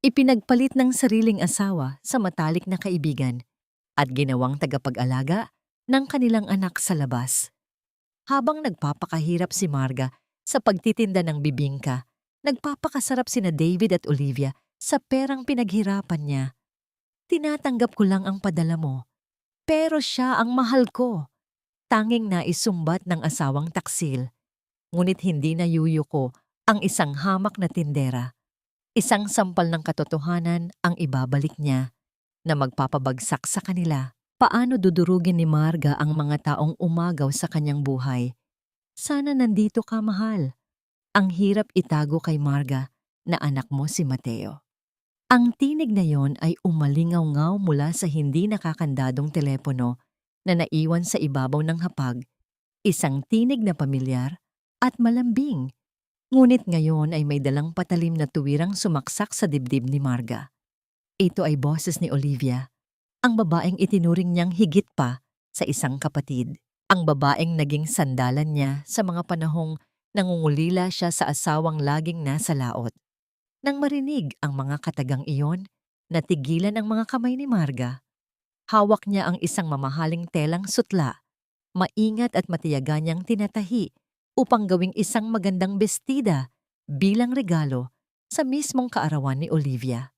Ipinagpalit ng sariling asawa sa matalik na kaibigan at ginawang tagapag-alaga ng kanilang anak sa labas. Habang nagpapakahirap si Marga sa pagtitinda ng bibingka, nagpapakasarap sina David at Olivia sa perang pinaghirapan niya. Tinatanggap ko lang ang padala mo, pero siya ang mahal ko. Tanging naisumbat ng asawang taksil. Ngunit hindi nayuyuko ang isang hamak na tindera. Isang sampal ng katotohanan ang ibabalik niya na magpapabagsak sa kanila. Paano dudurugin ni Marga ang mga taong umagaw sa kanyang buhay? Sana nandito ka, mahal. Ang hirap itago kay Marga na anak mo si Mateo. Ang tinig na yon ay umalingaw-ngaw mula sa hindi nakakandadong telepono na naiwan sa ibabaw ng hapag, isang tinig na pamilyar at malambing. Ngunit ngayon ay may dalang patalim na tuwirang sumaksak sa dibdib ni Marga. Ito ay boses ni Olivia, ang babaeng itinuring niyang higit pa sa isang kapatid. Ang babaeng naging sandalan niya sa mga panahong nangungulila siya sa asawang laging nasa laot. Nang marinig ang mga katagang iyon, natigilan ang mga kamay ni Marga. Hawak niya ang isang mamahaling telang sutla, maingat at matiyaga niyang tinatahi upang gawing isang magandang bestida bilang regalo sa mismong kaarawan ni Olivia.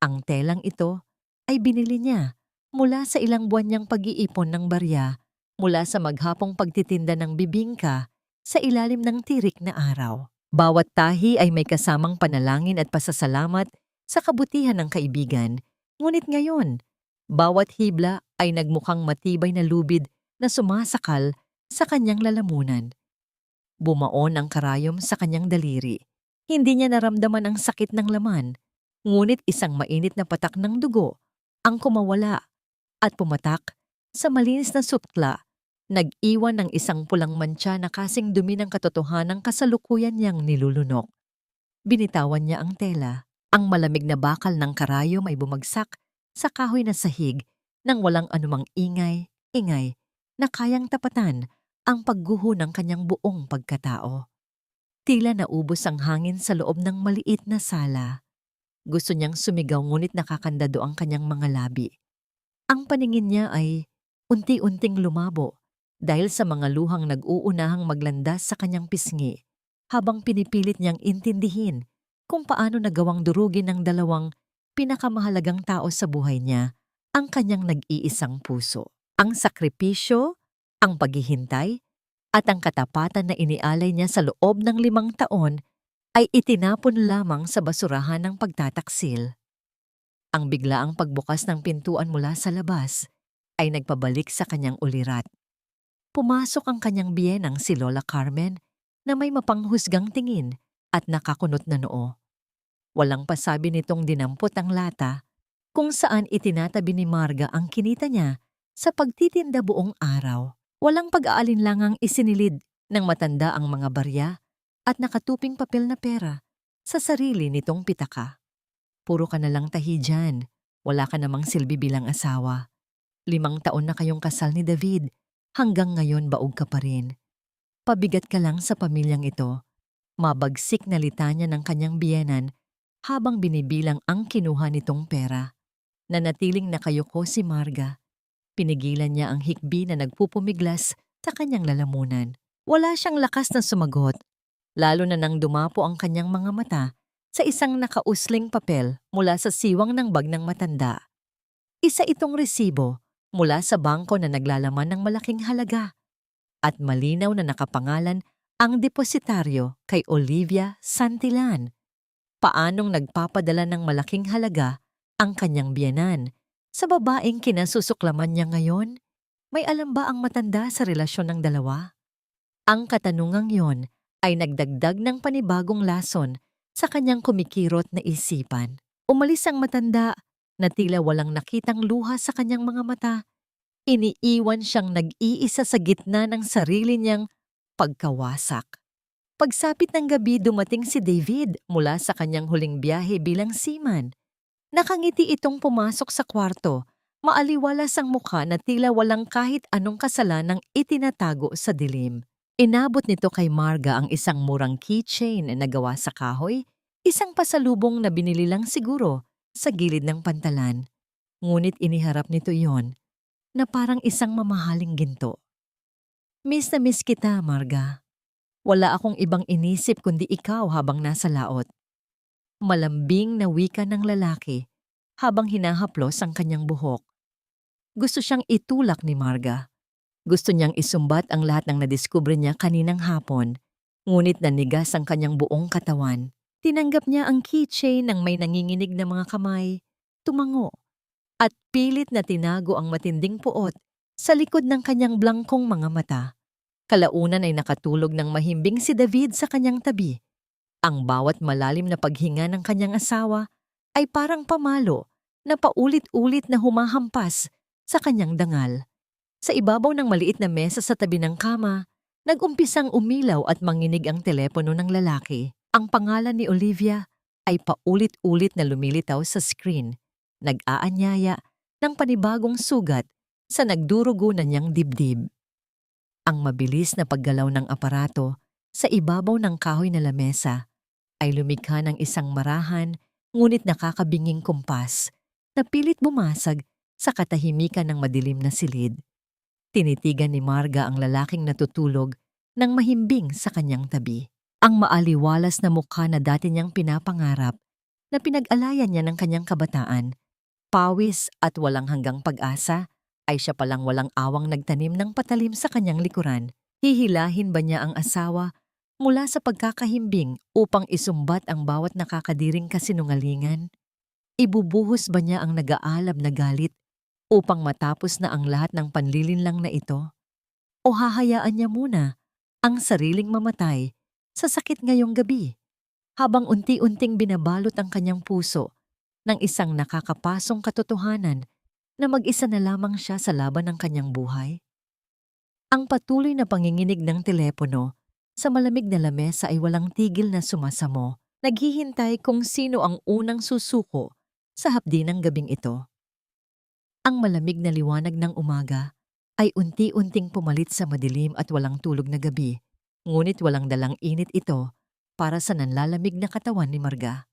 Ang telang ito ay binili niya mula sa ilang buwan niyang pag-iipon ng barya mula sa maghapong pagtitinda ng bibingka sa ilalim ng tirik na araw. Bawat tahi ay may kasamang panalangin at pasasalamat sa kabutihan ng kaibigan, ngunit ngayon, bawat hibla ay nagmukhang matibay na lubid na sumasakal sa kanyang lalamunan. Bumaon ang karayom sa kanyang daliri. Hindi niya naramdaman ang sakit ng laman, ngunit isang mainit na patak ng dugo ang kumawala at pumatak sa malinis na sutla, nag-iwan ng isang pulang mantsa na kasing dumi ng katotohanang kasalukuyan niyang nilulunok. Binitawan niya ang tela. Ang malamig na bakal ng karayom ay bumagsak sa kahoy na sahig nang walang anumang ingay na kayang tapatan ang pagguho ng kanyang buong pagkatao. Tila naubos ang hangin sa loob ng maliit na sala. Gusto niyang sumigaw ngunit nakakandado ang kanyang mga labi. Ang paningin niya ay unti-unting lumabo dahil sa mga luhang nag-uunahang maglandas sa kanyang pisngi habang pinipilit niyang intindihin kung paano nagawang durugin ng dalawang pinakamahalagang tao sa buhay niya ang kanyang nag-iisang puso. Ang sakripisyo, ang paghihintay, at ang katapatan na inialay niya sa loob ng 5 taon ay itinapon lamang sa basurahan ng pagtataksil. Ang biglaang pagbukas ng pintuan mula sa labas ay nagpabalik sa kanyang ulirat. Pumasok ang kanyang biyenang si Lola Carmen na may mapanghusgang tingin at nakakunot na noo. Walang pasabi nitong dinampot ang lata kung saan itinatabi ni Marga ang kinita niya sa pagtitinda buong araw. Walang pag-aalinlangang isinilid ng matanda ang mga barya at nakatuping papel na pera sa sarili nitong pitaka. Puro ka na lang tahi dyan, wala ka namang silbi bilang asawa. 5 taon na kayong kasal ni David, hanggang ngayon baog ka pa rin. Pabigat ka lang sa pamilyang ito. Mabagsik na litanya ng kanyang biyenan habang binibilang ang kinuha nitong pera. Nanatiling nakayuko si Marga. Pinigilan niya ang hikbi na nagpupumiglas sa kanyang lalamunan. Wala siyang lakas na sumagot, lalo na nang dumapo ang kanyang mga mata sa isang nakausling papel mula sa siwang ng bag ng matanda. Isa itong resibo mula sa bangko na naglalaman ng malaking halaga at malinaw na nakapangalan ang depositaryo kay Olivia Santillan. Paanong nagpapadala ng malaking halaga ang kanyang biyenan sa babaeng kinasusuklaman niya ngayon? May alam ba ang matanda sa relasyon ng dalawa? Ang katanungang yon ay nagdagdag ng panibagong lason sa kanyang kumikirot na isipan. Umalis ang matanda na tila walang nakitang luha sa kanyang mga mata. Iniiwan siyang nag-iisa sa gitna ng sarili niyang pagkawasak. Pagsapit ng gabi dumating si David mula sa kanyang huling biyahe bilang seaman. Nakangiti itong pumasok sa kwarto, maaliwalas ang mukha na tila walang kahit anong kasalanang itinatago sa dilim. Inabot nito kay Marga ang isang murang keychain na gawa sa kahoy Isang pasalubong na binili lang siguro sa gilid ng pantalan. Ngunit iniharap nito iyon na parang isang mamahaling ginto. Miss na miss kita, Marga. Wala akong ibang inisip kundi ikaw habang nasa laot. Malambing na wika ng lalaki habang hinahaplos ang kanyang buhok. Gusto siyang itulak ni Marga. Gusto niyang isumbat ang lahat ng nadiskubre niya kaninang hapon, ngunit nanigas ang kanyang buong katawan. Tinanggap niya ang keychain ng may nanginginig na mga kamay, tumango, at pilit na tinago ang matinding puot sa likod ng kanyang blangkong mga mata. Kalaunan ay nakatulog ng mahimbing si David sa kanyang tabi. Ang bawat malalim na paghinga ng kanyang asawa ay parang pamalo na paulit-ulit na humahampas sa kanyang dangal. Sa ibabaw ng maliit na mesa sa tabi ng kama, nag-umpisang umilaw at manginig ang telepono ng lalaki. Ang pangalan ni Olivia ay paulit-ulit na lumilitaw sa screen, nag-aanyaya ng panibagong sugat sa nagdurugo na niyang dibdib. Ang mabilis na paggalaw ng aparato sa ibabaw ng kahoy na lamesa ay lumikha ng isang marahan ngunit nakakabinging kumpas na pilit bumasag sa katahimikan ng madilim na silid. Tinitigan ni Marga ang lalaking natutulog ng mahimbing sa kanyang tabi. Ang maaliwalas na mukha na dati niyang pinapangarap na pinag-alayan niya ng kanyang kabataan, pawis at walang hanggang pag-asa, ay siya palang walang awang nagtanim ng patalim sa kanyang likuran. Hihilahin ba niya ang asawa mula sa pagkakahimbing upang isumbat ang bawat nakakadiring kasinungalingan? Ibubuhos ba niya ang nag-aalab na galit upang matapos na ang lahat ng panlilinlang na ito? O hahayaan niya muna ang sariling mamatay sa sakit ngayong gabi habang unti-unting binabalot ang kanyang puso ng isang nakakapasong katotohanan na mag-isa na lamang siya sa laban ng kanyang buhay? Ang patuloy na panginginig ng telepono sa malamig na lamesa ay walang tigil na sumasamo, naghihintay kung sino ang unang susuko sa hapdi ng gabing ito. Ang malamig na liwanag ng umaga ay unti-unting pumalit sa madilim at walang tulog na gabi, ngunit walang dalang init ito para sa nanlalamig na katawan ni Marga.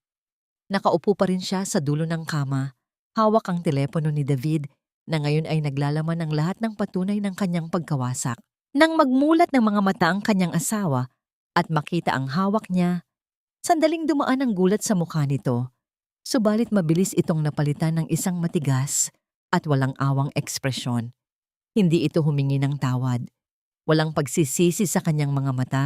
Nakaupo pa rin siya sa dulo ng kama, hawak ang telepono ni David na ngayon ay naglalaman ng lahat ng patunay ng kanyang pagkawasak. Nang magmulat ng mga mata ang kanyang asawa at makita ang hawak niya, sandaling dumaan ang gulat sa mukha nito, subalit mabilis itong napalitan ng isang matigas at walang awang ekspresyon. Hindi ito humingi ng tawad. Walang pagsisisi sa kanyang mga mata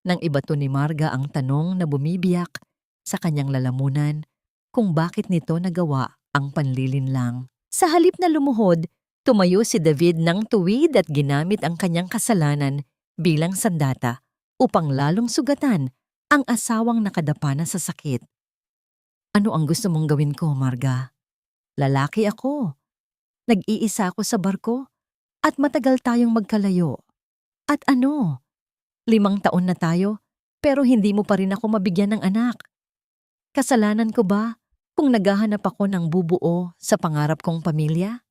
nang ibato ni Marga ang tanong na bumibiyak sa kanyang lalamunan kung bakit nito nagawa ang panlilinlang. Sa halip na lumuhod, tumayo si David ng tuwid at ginamit ang kanyang kasalanan bilang sandata upang lalong sugatan ang asawang nakadapa na sa sakit. Ano ang gusto mong gawin ko, Marga? Lalaki ako. Nag-iisa ako sa barko at matagal tayong magkalayo. At ano? 5 taon na tayo pero hindi mo pa rin ako mabigyan ng anak. Kasalanan ko ba kung naghahanap ako ng bubuo sa pangarap kong pamilya?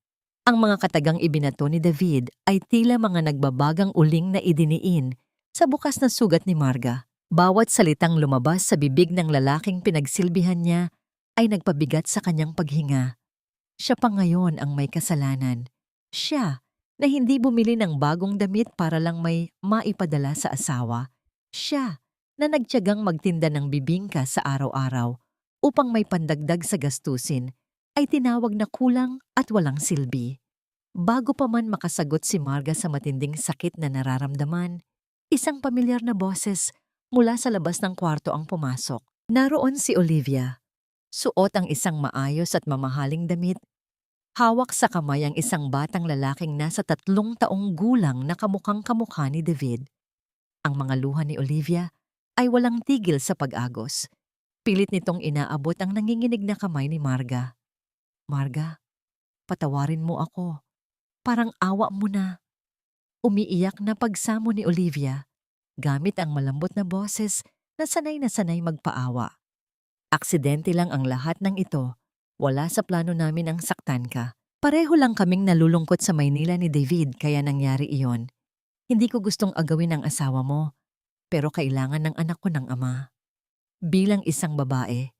Ang mga katagang ibinato ni David ay tila mga nagbabagang uling na idiniin sa bukas na sugat ni Marga. Bawat salitang lumabas sa bibig ng lalaking pinagsilbihan niya ay nagpabigat sa kanyang paghinga. Siya pa ngayon ang may kasalanan. Siya na hindi bumili ng bagong damit para lang may maipadala sa asawa. Siya na nagtiyagang magtinda ng bibingka sa araw-araw upang may pandagdag sa gastusin ay tinawag na kulang at walang silbi. Bago pa man makasagot si Marga sa matinding sakit na nararamdaman, isang pamilyar na boses mula sa labas ng kwarto ang pumasok. Naroon si Olivia. Suot ang isang maayos at mamahaling damit. Hawak sa kamay ang isang batang lalaking nasa 3 taong gulang na kamukhang kamukha ni David. Ang mga luha ni Olivia ay walang tigil sa pag-agos. Pilit nitong inaabot ang nanginginig na kamay ni Marga. Marga, patawarin mo ako. Parang awa mo na. Umiiyak na pagsamo ni Olivia, gamit ang malambot na boses na sanay magpaawa. Aksidente lang ang lahat ng ito. Wala sa plano namin ang saktan ka. Pareho lang kaming nalulungkot sa Maynila ni David kaya nangyari iyon. Hindi ko gustong agawin ang asawa mo, pero kailangan ng anak ko ng ama. Bilang isang babae,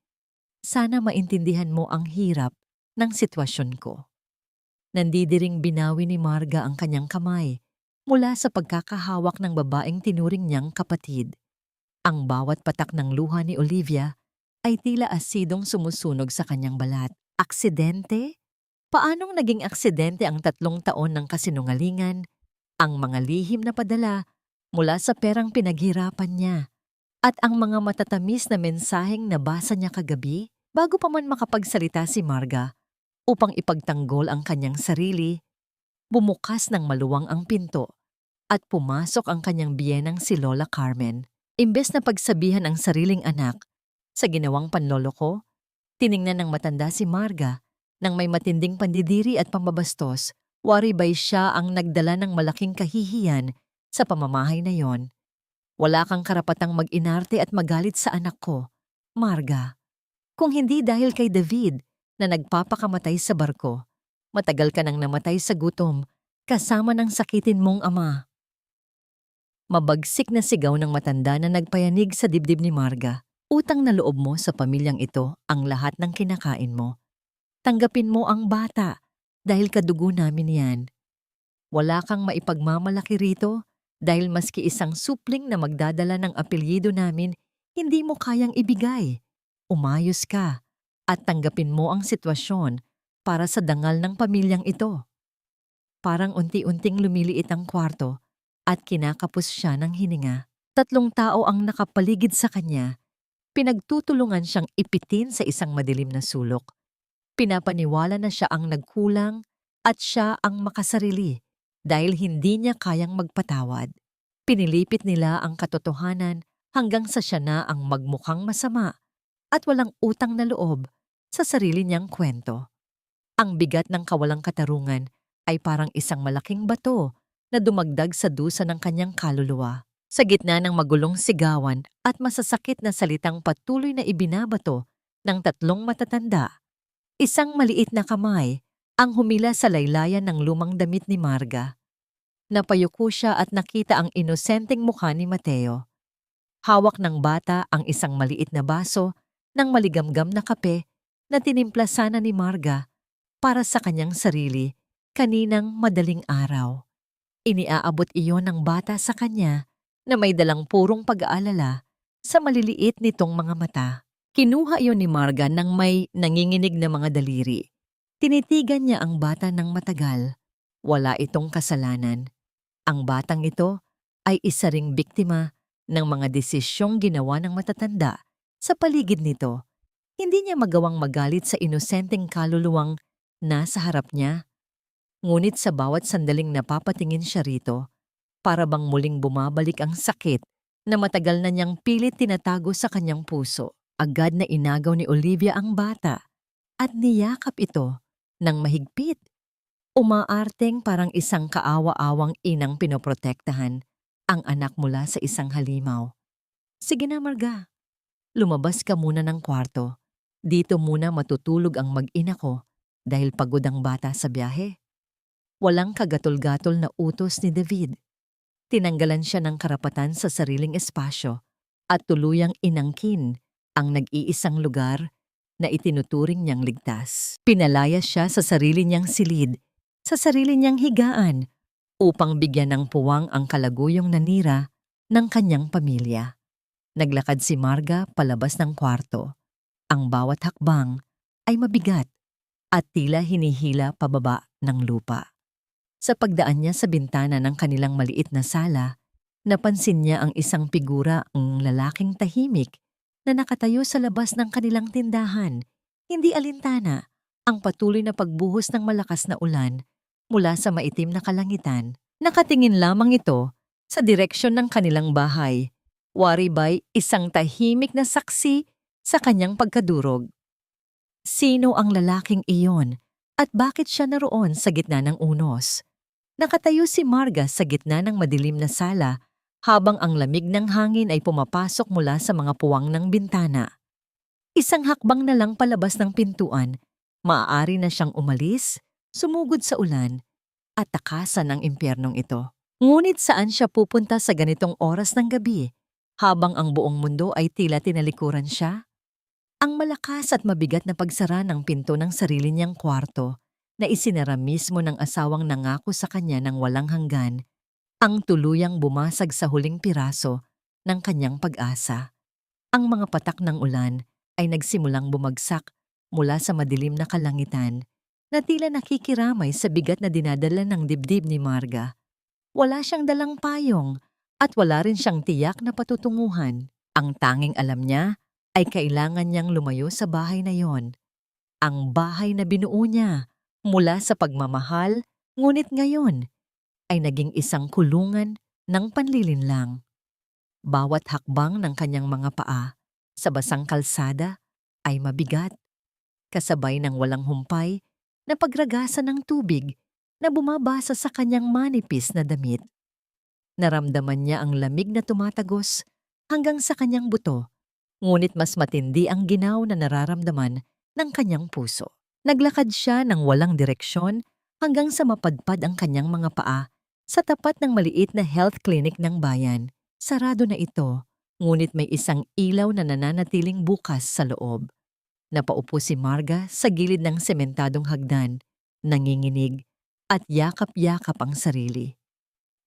sana maintindihan mo ang hirap ng sitwasyon ko. Nandidiring binawi ni Marga ang kanyang kamay mula sa pagkakahawak ng babaeng tinuring niyang kapatid. Ang bawat patak ng luha ni Olivia ay tila asidong sumusunog sa kanyang balat. Aksidente? Paanong naging aksidente ang 3 taon ng kasinungalingan, ang mga lihim na padala mula sa perang pinaghirapan niya, at ang mga matatamis na mensaheng nabasa niya kagabi? Bago pa man makapagsalita si Marga upang ipagtanggol ang kanyang sarili, bumukas ng maluwang ang pinto at pumasok ang kanyang biyenang si Lola Carmen. Imbes na pagsabihan ang sariling anak sa ginawang panloloko, tiningnan ng matanda si Marga nang may matinding pandidiri at pambabastos. Waribay siya ang nagdala ng malaking kahihiyan sa pamamahay na yon. Wala kang karapatang mag-inarte at magalit sa anak ko, Marga. Kung hindi dahil kay David na nagpapakamatay sa barko, matagal ka nang namatay sa gutom kasama ng sakitin mong ama. Mabagsik na sigaw ng matanda na nagpayanig sa dibdib ni Marga. Utang na loob mo sa pamilyang ito ang lahat ng kinakain mo. Tanggapin mo ang bata dahil kadugo namin yan. Wala kang maipagmamalaki rito dahil maski isang supling na magdadala ng apelyido namin, hindi mo kayang ibigay. Umayos ka at tanggapin mo ang sitwasyon para sa dangal ng pamilyang ito. Parang unti-unting lumiliit ang kwarto at kinakapos siya ng hininga. 3 tao ang nakapaligid sa kanya. Pinagtutulungan siyang ipitin sa isang madilim na sulok. Pinapaniwala na siya ang nagkulang at siya ang makasarili dahil hindi niya kayang magpatawad. Pinilipit nila ang katotohanan hanggang sa siya na ang magmukhang masama at walang utang na loob sa sarili niyang kwento. Ang bigat ng kawalang katarungan ay parang isang malaking bato na dumagdag sa dusa ng kanyang kaluluwa. Sa gitna ng magulong sigawan at masasakit na salitang patuloy na ibinabato ng 3 matatanda, isang maliit na kamay ang humila sa laylayan ng lumang damit ni Marga. Napayuko siya at nakita ang inosenteng mukha ni Mateo. Hawak ng bata ang isang maliit na baso ng maligamgam na kape na tinimpla sana ni Marga para sa kanyang sarili kaninang madaling araw. Iniaabot iyon ng bata sa kanya na may dalang purong pag-aalala sa maliliit nitong mga mata. Kinuha iyon ni Marga nang may nanginginig na mga daliri. Tinitigan niya ang bata ng matagal. Wala itong kasalanan. Ang batang ito ay isa ring biktima ng mga desisyong ginawa ng matatanda sa paligid nito. Hindi niya magawang magalit sa inosenteng kaluluwang nasa harap niya. Ngunit sa bawat sandaling napapatingin siya rito, para bang muling bumabalik ang sakit na matagal na niyang pilit tinatago sa kanyang puso. Agad na inagaw ni Olivia ang bata at niyakap ito ng mahigpit. Umaarteng parang isang kaawa-awang inang pinoprotektahan ang anak mula sa isang halimaw. Sige na, Marga. Lumabas ka muna ng kwarto. Dito muna matutulog ang mag-ina ko dahil pagod ang bata sa biyahe. Walang kagatol-gatol na utos ni David. Tinanggalan siya ng karapatan sa sariling espasyo at tuluyang inangkin ang nag-iisang lugar na itinuturing niyang ligtas. Pinalaya siya sa sarili niyang silid, sa sarili niyang higaan, upang bigyan ng puwang ang kalaguyong nanira ng kanyang pamilya. Naglakad si Marga palabas ng kwarto. Ang bawat hakbang ay mabigat at tila hinihila pababa ng lupa. Sa pagdaan niya sa bintana ng kanilang maliit na sala, napansin niya ang isang figura, ang lalaking tahimik na nakatayo sa labas ng kanilang tindahan. Hindi alintana ang patuloy na pagbuhos ng malakas na ulan mula sa maitim na kalangitan. Nakatingin lamang ito sa direksyon ng kanilang bahay. Waribay isang tahimik na saksi sa kanyang pagkadurog. Sino ang lalaking iyon at bakit siya naroon sa gitna ng unos? Nakatayo si Marga sa gitna ng madilim na sala habang ang lamig ng hangin ay pumapasok mula sa mga puwang ng bintana. Isang hakbang na lang palabas ng pintuan, maaari na siyang umalis, sumugod sa ulan, at takasan ang impyernong ito. Ngunit saan siya pupunta sa ganitong oras ng gabi? habang ang buong mundo ay tila tinalikuran siya. Ang malakas at mabigat na pagsara ng pinto ng sarili niyang kwarto na isinara mismo ng asawang nangako sa kanya ng walang hanggan ang tuluyang bumasag sa huling piraso ng kanyang pag-asa. Ang mga patak ng ulan ay nagsimulang bumagsak mula sa madilim na kalangitan na tila nakikiramay sa bigat na dinadala ng dibdib ni Marga. Wala siyang dalang payong at wala rin siyang tiyak na patutunguhan. Ang tanging alam niya ay kailangan niyang lumayo sa bahay na yon. Ang bahay na binuo niya mula sa pagmamahal, ngunit ngayon ay naging isang kulungan ng panlilinlang. Bawat hakbang ng kanyang mga paa sa basang kalsada ay mabigat, kasabay ng walang humpay na pagragasa ng tubig na bumabasa sa kanyang manipis na damit. Naramdaman niya ang lamig na tumatagos hanggang sa kanyang buto, ngunit mas matindi ang ginaw na nararamdaman ng kanyang puso. Naglakad siya ng walang direksyon hanggang sa mapadpad ang kanyang mga paa sa tapat ng maliit na health clinic ng bayan. Sarado na ito, ngunit may isang ilaw na nananatiling bukas sa loob. Napaupo si Marga sa gilid ng sementadong hagdan, nanginginig at yakap-yakap ang sarili.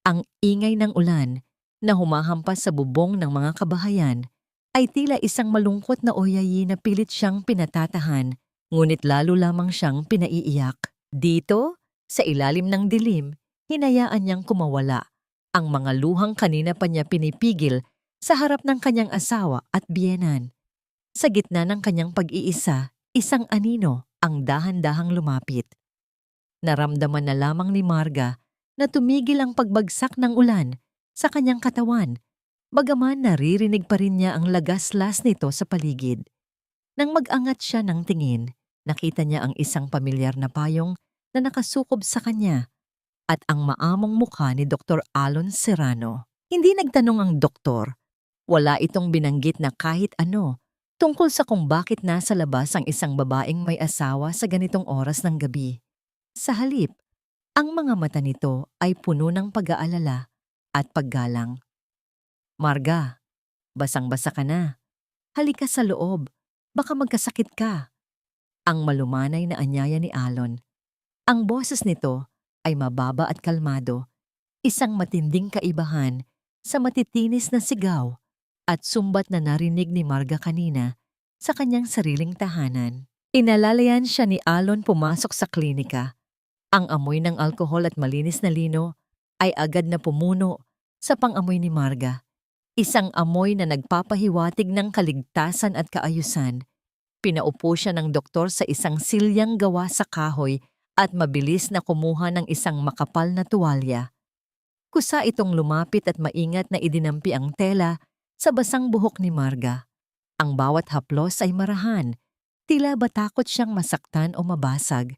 Ang ingay ng ulan na humahampas sa bubong ng mga kabahayan ay tila isang malungkot na oyayi na pilit siyang pinatatahan, ngunit lalo lamang siyang pinaiiyak. Dito, sa ilalim ng dilim, hinayaan niyang kumawala ang mga luhang kanina pa niya pinipigil sa harap ng kanyang asawa at biyenan. Sa gitna ng kanyang pag-iisa, isang anino ang dahan-dahang lumapit. Naramdaman na lamang ni Marga na tumigil ang pagbagsak ng ulan sa kanyang katawan, bagaman naririnig pa rin niya ang lagaslas nito sa paligid. Nang mag-angat siya ng tingin, nakita niya ang isang pamilyar na payong na nakasukob sa kanya at ang maamong mukha ni Dr. Alon Serrano. Hindi nagtanong ang doktor. Wala itong binanggit na kahit ano tungkol sa kung bakit nasa labas ang isang babaeng may asawa sa ganitong oras ng gabi. Sa halip, ang mga mata nito ay puno ng pag-aalala at paggalang. Marga, basang-basa ka na. Halika sa loob, baka magkasakit ka. Ang malumanay na anyaya ni Alon. Ang boses nito ay mababa at kalmado, isang matinding kaibahan sa matitinis na sigaw at sumbat na narinig ni Marga kanina sa kanyang sariling tahanan. Inalalayan siya ni Alon pumasok sa klinika. Ang amoy ng alkohol at malinis na lino ay agad na pumuno sa pang-amoy ni Marga. Isang amoy na nagpapahiwatig ng kaligtasan at kaayusan. Pinaupo siya ng doktor sa isang silyang gawa sa kahoy at mabilis na kumuha ng isang makapal na tuwalya. Kusa itong lumapit at maingat na idinampi ang tela sa basang buhok ni Marga. Ang bawat haplos ay marahan, tila ba takot siyang masaktan o mabasag,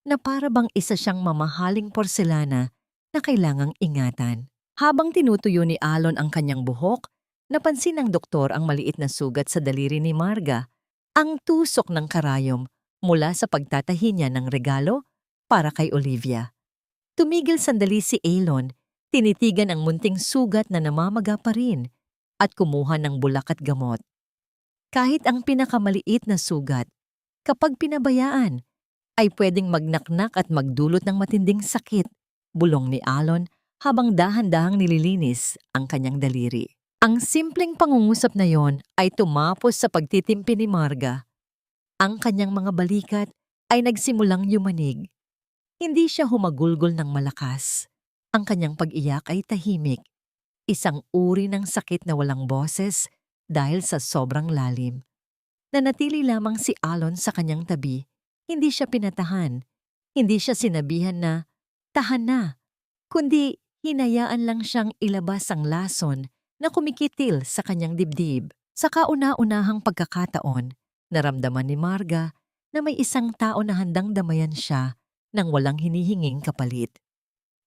na para bang isa siyang mamahaling porselana na kailangang ingatan. Habang tinutuyo ni Alon ang kanyang buhok, napansin ng doktor ang maliit na sugat sa daliri ni Marga, ang tusok ng karayom mula sa pagtatahi niya ng regalo para kay Olivia. Tumigil sandali si Alon, tinitigan ang munting sugat na namamaga pa rin at kumuha ng bulak at gamot. Kahit ang pinakamaliit na sugat, kapag pinabayaan, ay pwedeng magnaknak at magdulot ng matinding sakit, bulong ni Alon habang dahan-dahang nililinis ang kanyang daliri. Ang simpleng pangungusap na yon ay tumapos sa pagtitimpi ni Marga. Ang kanyang mga balikat ay nagsimulang yumanig. Hindi siya humagulgol ng malakas. Ang kanyang pag-iyak ay tahimik, isang uri ng sakit na walang boses dahil sa sobrang lalim. Nanatili lamang si Alon sa kanyang tabi. Hindi siya pinatahan. Hindi siya sinabihan na, "Tahan na," kundi hinayaan lang siyang ilabas ang lason na kumikitil sa kanyang dibdib. Sa kauna-unahang pagkakataon, naramdaman ni Marga na may isang tao na handang damayan siya nang walang hinihinging kapalit.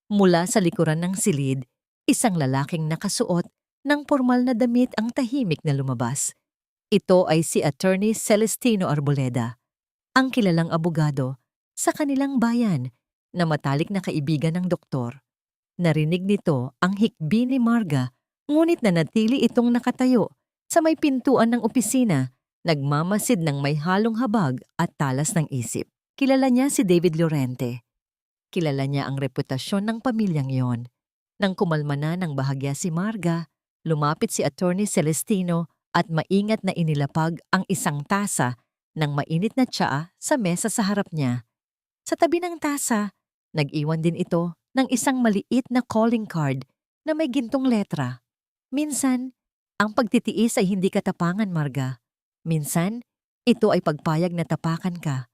Mula sa likuran ng silid, isang lalaking nakasuot ng pormal na damit ang tahimik na lumabas. Ito ay si Attorney Celestino Arboleda, ang kilalang abogado sa kanilang bayan na matalik na kaibigan ng doktor. Narinig nito ang hikbi ni Marga Ngunit nanatili itong nakatayo sa may pintuan ng opisina, nagmamasid ng may halong habag at talas ng isip. Kilala niya si David Llorente. Kilala niya ang reputasyon ng pamilyang yon. Nang kumalma na ng bahagya si Marga, lumapit si Attorney Celestino at maingat na inilapag ang isang tasa ng mainit na tsaa sa mesa sa harap niya. Sa tabi ng tasa, nag-iwan din ito ng isang maliit na calling card na may gintong letra. Minsan, ang pagtitiis ay hindi katapangan, Marga. Minsan, ito ay pagpayag na tapakan ka.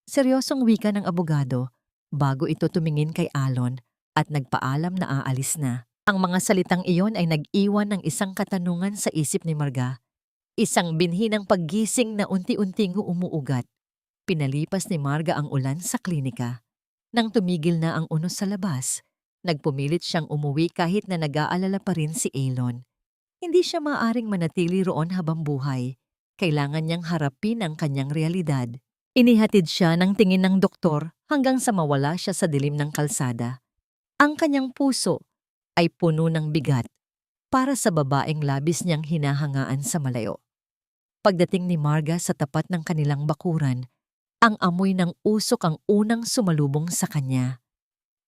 Seryosong wika ng abogado bago ito tumingin kay Alon at nagpaalam na aalis na. Ang mga salitang iyon ay nag-iwan ng isang katanungan sa isip ni Marga. Isang binhi ng paggising na unti-unting umuugat. Pinalipas ni Marga ang ulan sa klinika. Nang tumigil na ang unos sa labas, nagpumilit siyang umuwi kahit na nag-aalala pa rin si Alon. Hindi siya maaaring manatili roon habang buhay. Kailangan niyang harapin ang kanyang realidad. Inihatid siya ng tingin ng doktor hanggang sa mawala siya sa dilim ng kalsada. Ang kanyang puso ay puno ng bigat para sa babaeng labis niyang hinahangaan sa malayo. Pagdating ni Marga sa tapat ng kanilang bakuran, ang amoy ng usok ang unang sumalubong sa kanya.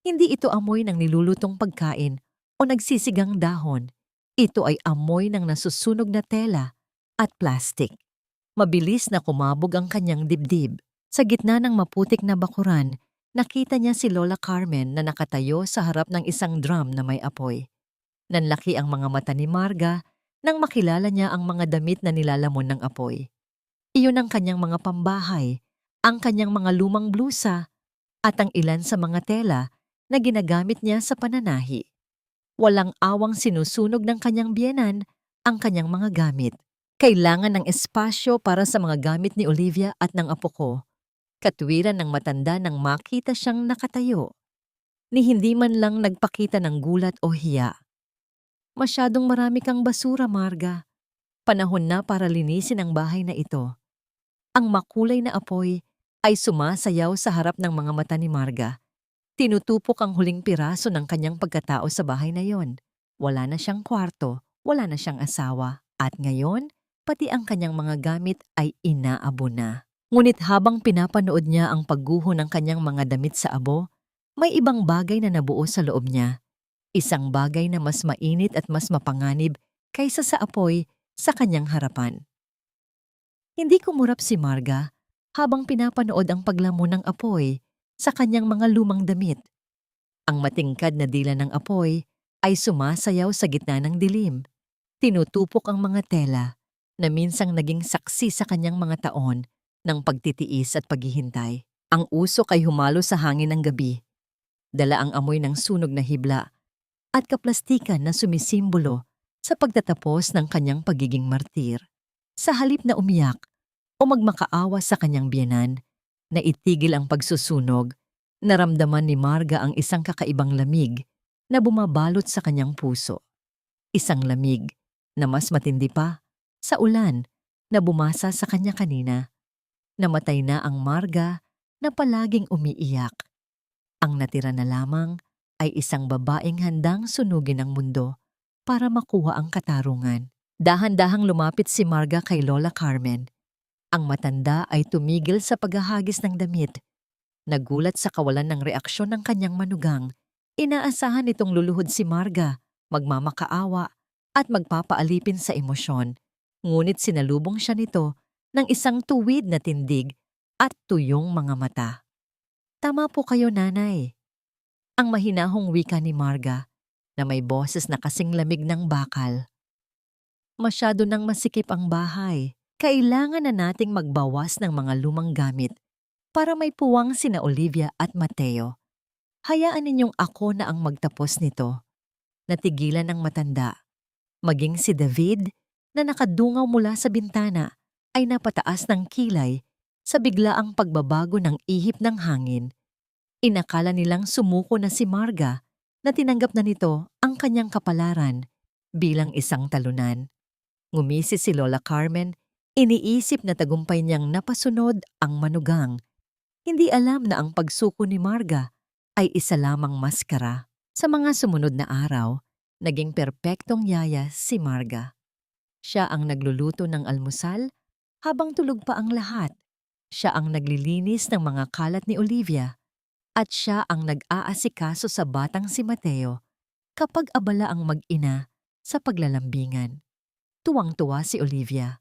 Hindi ito amoy ng nilulutong pagkain o nagsisigang dahon. Ito ay amoy ng nasusunog na tela at plastik. Mabilis na kumabog ang kanyang dibdib. Sa gitna ng maputik na bakuran, nakita niya si Lola Carmen na nakatayo sa harap ng isang drum na may apoy. Nanlaki ang mga mata ni Marga nang makilala niya ang mga damit na nilalamon ng apoy. Iyon ang kanyang mga pambahay, ang kanyang mga lumang blusa, at ang ilan sa mga tela na ginagamit niya sa pananahi. Walang awang sinusunog ng kanyang biyenan ang kanyang mga gamit. Kailangan ng espasyo para sa mga gamit ni Olivia at ng apo ko. Katwiran ng matanda nang makita siyang nakatayo. Ni hindi man lang nagpakita ng gulat o hiya. Masyadong marami kang basura, Marga. Panahon na para linisin ang bahay na ito. Ang makulay na apoy ay sumasayaw sa harap ng mga mata ni Marga. Tinutupok ang huling piraso ng kanyang pagkatao sa bahay na yon. Wala na siyang kwarto, wala na siyang asawa, at ngayon, pati ang kanyang mga gamit ay inaabo na. Ngunit habang pinapanood niya ang pagguho ng kanyang mga damit sa abo, may ibang bagay na nabuo sa loob niya. Isang bagay na mas mainit at mas mapanganib kaysa sa apoy sa kanyang harapan. Hindi kumurap si Marga habang pinapanood ang paglamon ng apoy sa kanyang mga lumang damit. Ang matingkad na dila ng apoy ay sumasayaw sa gitna ng dilim. Tinutupok ang mga tela na minsang naging saksi sa kanyang mga taon ng pagtitiis at paghihintay. Ang usok ay humalo sa hangin ng gabi. Dala ang amoy ng sunog na hibla at kaplastikan na sumisimbolo sa pagtatapos ng kanyang pagiging martir. Sa halip na umiyak o magmakaawa sa kanyang biyenan, na itigil ang pagsusunog, naramdaman ni Marga ang isang kakaibang lamig na bumabalot sa kanyang puso. Isang lamig na mas matindi pa sa ulan na bumasa sa kanya kanina. Namatay na ang Marga na palaging umiiyak. Ang natira na lamang ay isang babaeng handang sunugin ang mundo para makuha ang katarungan. Dahan-dahang lumapit si Marga kay Lola Carmen. Ang matanda ay tumigil sa paghahagis ng damit. Nagulat sa kawalan ng reaksyon ng kanyang manugang. Inaasahan nitong luluhod si Marga, magmamakaawa at magpapaalipin sa emosyon. Ngunit sinalubong siya nito ng isang tuwid na tindig at tuyong mga mata. Tama po kayo, nanay. Ang mahinahong wika ni Marga na may boses na kasing lamig ng bakal. Masyado nang masikip ang bahay. Kailangan na nating magbawas ng mga lumang gamit para may puwang sina Olivia at Mateo. Hayaan ninyong ako na ang magtapos nito. Natigilan ng matanda. Maging si David na nakadungaw mula sa bintana ay napataas ng kilay sa biglaang pagbabago ng ihip ng hangin. Inakala nilang sumuko na si Marga na tinanggap na nito ang kanyang kapalaran bilang isang talunan. Ngumisi si Lola Carmen. Iniisip na tagumpay niyang napasunod ang manugang. Hindi alam na ang pagsuko ni Marga ay isa lamang maskara. Sa mga sumunod na araw, Naging perpektong yaya si Marga. Siya ang nagluluto ng almusal habang tulog pa ang lahat. Siya ang naglilinis ng mga kalat ni Olivia. At siya ang nag-aasikaso sa batang si Mateo kapag abala ang mag-ina sa paglalambingan. Tuwang-tuwa si Olivia.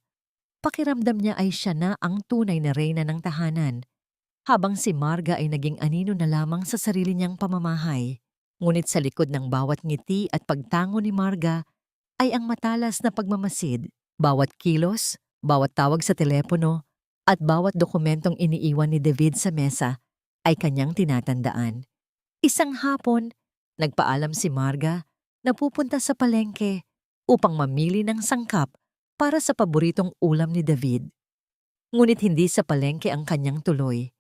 Pakiramdam niya ay siya na ang tunay na reyna ng tahanan, habang si Marga ay naging anino na lamang sa sarili niyang pamamahay. Ngunit sa likod ng bawat ngiti at pagtango ni Marga ay ang matalas na pagmamasid. Bawat kilos, bawat tawag sa telepono, at bawat dokumentong iniiwan ni David sa mesa ay kanyang tinatandaan. Isang hapon, nagpaalam si Marga na pupunta sa palengke upang mamili ng sangkap para sa paboritong ulam ni David. Ngunit hindi sa palengke ang kanyang tuloy.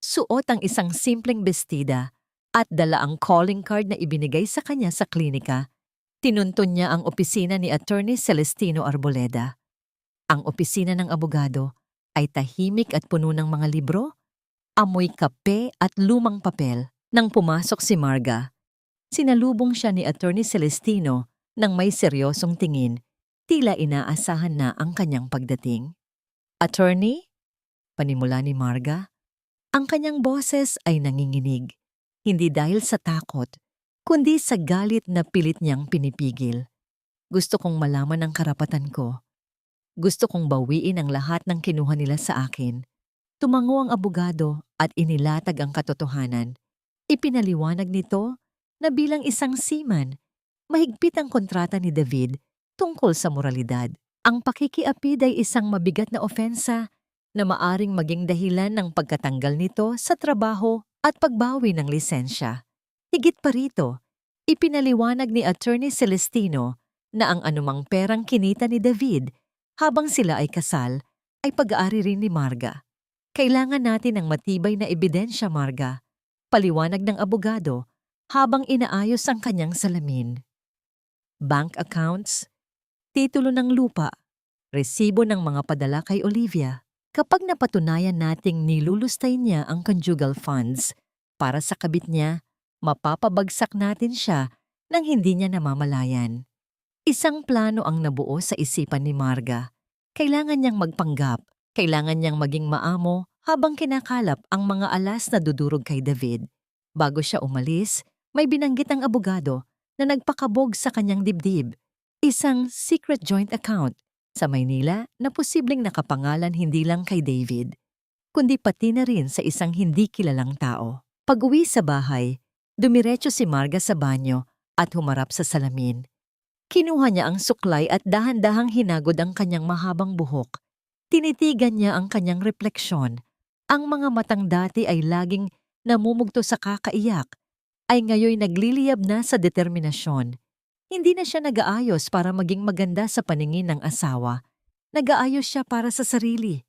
Suot ang isang simpleng bestida at dala ang calling card na ibinigay sa kanya sa klinika. Tinuntun niya ang opisina ni Attorney Celestino Arboleda. Ang opisina ng abogado ay tahimik at puno ng mga libro, amoy kape at lumang papel. Nang pumasok si Marga, sinalubong siya ni Attorney Celestino nang may seryosong tingin, tila inaasahan na ang kanyang pagdating. "Attorney?" Panimula ni Marga. Ang kanyang boses ay nanginginig, hindi dahil sa takot, kundi sa galit na pilit niyang pinipigil. "Gusto kong malaman ang karapatan ko. Gusto kong bawiin ang lahat ng kinuha nila sa akin." Tumango ang abogado at inilatag ang katotohanan. Ipinaliwanag nito na bilang isang seaman, mahigpit ang kontrata ni David tungkol sa moralidad. Ang pakikiapid ay isang mabigat na ofensa na maaring maging dahilan ng pagkatanggal nito sa trabaho at pagbawi ng lisensya. Higit pa rito, ipinaliwanag ni Attorney Celestino na ang anumang perang kinita ni David habang sila ay kasal ay pag-aari rin ni Marga. "Kailangan natin ng matibay na ebidensya, Marga," paliwanag ng abogado habang inaayos ang kanyang salamin. Bank accounts, titulo ng lupa, resibo ng mga padala kay Olivia. Kapag napatunayan nating nilulustay niya ang conjugal funds para sa kabit niya, mapapabagsak natin siya nang hindi niya namamalayan. Isang plano ang nabuo sa isipan ni Marga. Kailangan niyang magpanggap, kailangan niyang maging maamo habang kinakalap ang mga alas na dudurog kay David. Bago siya umalis, may binanggit ang abogado na nagpakabog sa kanyang dibdib. Isang secret joint account sa Maynila na posibleng nakapangalan hindi lang kay David, kundi pati na rin sa isang hindi kilalang tao. Pag-uwi sa bahay, dumiretso si Marga sa banyo at humarap sa salamin. Kinuha niya ang suklay at dahan-dahang hinagod ang kanyang mahabang buhok. Tinitigan niya ang kanyang refleksyon. Ang mga matang dati ay laging namumugto sa kakaiyak, ay ngayoy nagliliyab na sa determinasyon. Hindi na siya nag-aayos para maging maganda sa paningin ng asawa. Nag-aayos siya para sa sarili,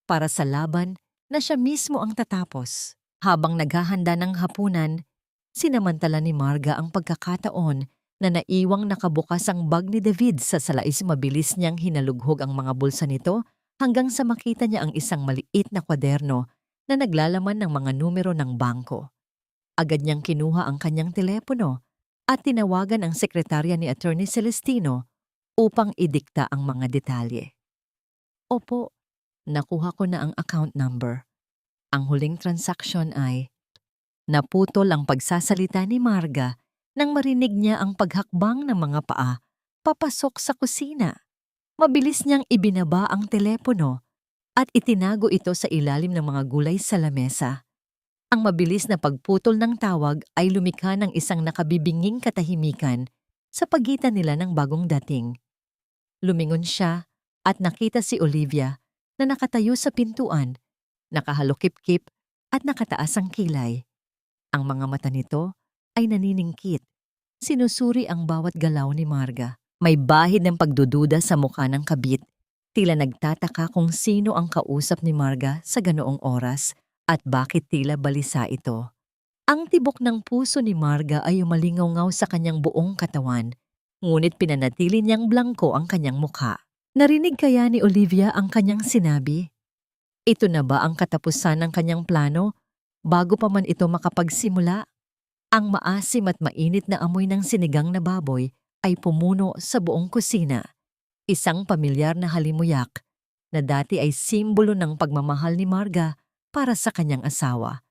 para sa laban na siya mismo ang tatapos. Habang naghahanda ng hapunan, sinamantala ni Marga ang pagkakataon na naiwang nakabukas ang bag ni David sa salais. Mabilis niyang hinalughog ang mga bulsa nito hanggang sa makita niya ang isang maliit na kwaderno na naglalaman ng mga numero ng bangko. Agad niyang kinuha ang kanyang telepono at tinawagan ang sekretarya ni Attorney Celestino upang idikta ang mga detalye. "Opo, nakuha ko na ang account number." Ang huling transaksyon ay naputol ang pagsasalita ni Marga nang marinig niya ang paghakbang ng mga paa papasok sa kusina. Mabilis niyang ibinaba ang telepono at itinago ito sa ilalim ng mga gulay sa lamesa. Ang mabilis na pagputol ng tawag ay lumikha ng isang nakabibinging katahimikan sa pagitan nila ng bagong dating. Lumingon siya at nakita si Olivia na nakatayo sa pintuan, nakahalukip-kip at nakataas ang kilay. Ang mga mata nito ay naniningkit. Sinusuri ang bawat galaw ni Marga. May bahid ng pagdududa sa mukha ng kabit. Tila nagtataka kung sino ang kausap ni Marga sa ganoong oras at bakit tila balisa ito. Ang tibok ng puso ni Marga ay umalingaw-ngaw sa kanyang buong katawan, ngunit pinanatili niyang blangko ang kanyang mukha. Narinig kaya ni Olivia ang kanyang sinabi? Ito na ba ang katapusan ng kanyang plano bago pa man ito makapagsimula? Ang maasim at mainit na amoy ng sinigang na baboy ay pumuno sa buong kusina. Isang pamilyar na halimuyak na dati ay simbolo ng pagmamahal ni Marga para sa kanyang asawa.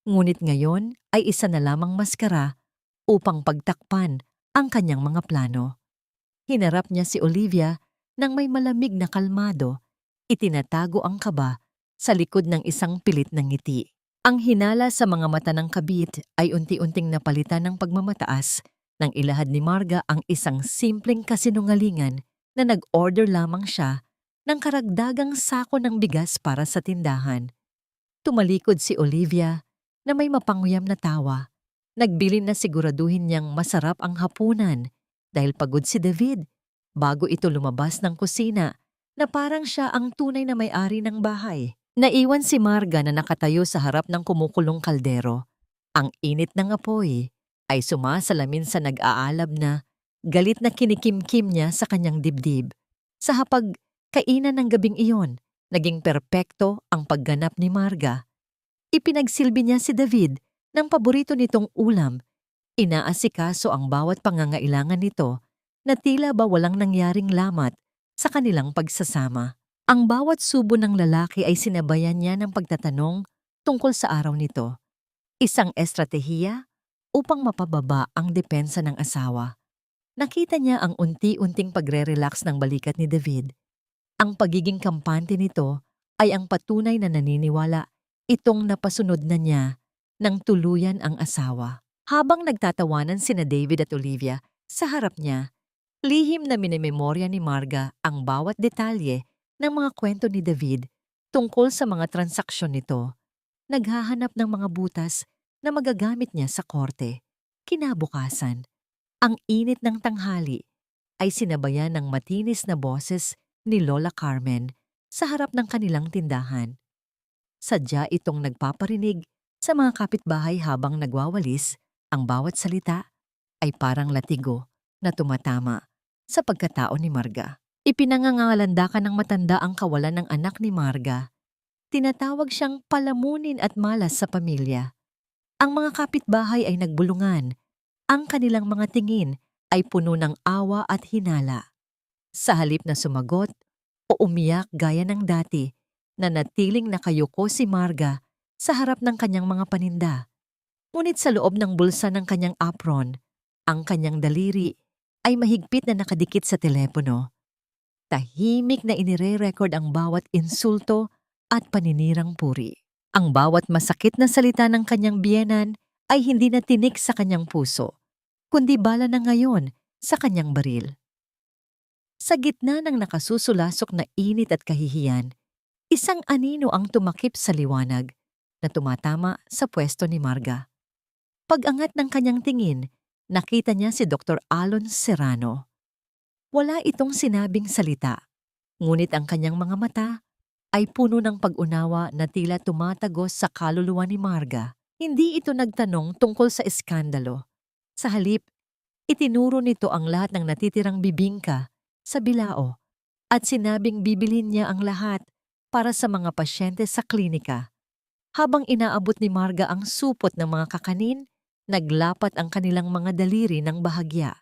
Ngunit ngayon ay isa na lamang maskara upang pagtakpan ang kanyang mga plano. Hinarap niya si Olivia nang may malamig na kalmado, itinatago ang kaba sa likod ng isang pilit na ngiti. Ang hinala sa mga mata ng kabit ay unti-unting napalitan ng pagmamataas nang ilahad ni Marga ang isang simpleng kasinungalingan na nag-order lamang siya ng karagdagang sako ng bigas para sa tindahan. Tumalikod si Olivia na may mapanguyam na tawa. Nagbilin na siguraduhin niyang masarap ang hapunan dahil pagod si David bago ito lumabas ng kusina na parang siya ang tunay na may-ari ng bahay. Naiwan si Marga na nakatayo sa harap ng kumukulong kaldero. Ang init ng apoy ay sumasalamin sa nag-aalab na galit na kinikimkim niya sa kanyang dibdib. Sa hapag-kainan ng gabing iyon, naging perpekto ang pagganap ni Marga. Ipinagsilbi niya si David ng paborito nitong ulam. Inaasikaso ang bawat pangangailangan nito na tila ba walang nangyaring lamat sa kanilang pagsasama. Ang bawat subo ng lalaki ay sinabayan niya ng pagtatanong tungkol sa araw nito. Isang estratehiya upang mapababa ang depensa ng asawa. Nakita niya ang unti-unting pagre-relax ng balikat ni David. Ang pagiging kampante nito ay ang patunay na naniniwala itong napasunod na niya ng tuluyan ang asawa. Habang nagtatawanan sina David at Olivia sa harap niya, lihim na minimemorya ni Marga ang bawat detalye ng mga kwento ni David tungkol sa mga transaksyon nito. Naghahanap ng mga butas na magagamit niya sa korte. Kinabukasan, ang init ng tanghali ay sinabayan ng matinis na boses ni Lola Carmen sa harap ng kanilang tindahan. Sadya itong nagpaparinig sa mga kapitbahay habang nagwawalis, ang bawat salita ay parang latigo na tumatama sa pagkatao ni Marga. Ipinangangalandakan ng matanda ang kawalan ng anak ni Marga. Tinatawag siyang palamunin at malas sa pamilya. Ang mga kapitbahay ay nagbulungan. Ang kanilang mga tingin ay puno ng awa at hinala. Sa halip na sumagot o umiyak gaya ng dati, na natiling nakayuko si Marga sa harap ng kanyang mga paninda. Ngunit sa loob ng bulsa ng kanyang apron, ang kanyang daliri ay mahigpit na nakadikit sa telepono. Tahimik na inire-record ang bawat insulto at paninirang puri. Ang bawat masakit na salita ng kanyang biyenan ay hindi na tinik sa kanyang puso, kundi bala na ngayon sa kanyang baril. Sa gitna ng nakasusulasok na init at kahihiyan, isang anino ang tumakip sa liwanag na tumatama sa pwesto ni Marga. Pag-angat ng kanyang tingin, nakita niya si Dr. Alon Serrano. Wala itong sinabing salita, ngunit ang kanyang mga mata ay puno ng pag-unawa na tila tumatagos sa kaluluwa ni Marga. Hindi ito nagtanong tungkol sa iskandalo. Sa halip, itinuro nito ang lahat ng natitirang bibingka sa bilao at sinabing bibilhin niya ang lahat para sa mga pasyente sa klinika. Habang inaabot ni Marga ang supot ng mga kakanin, naglapat ang kanilang mga daliri ng bahagya.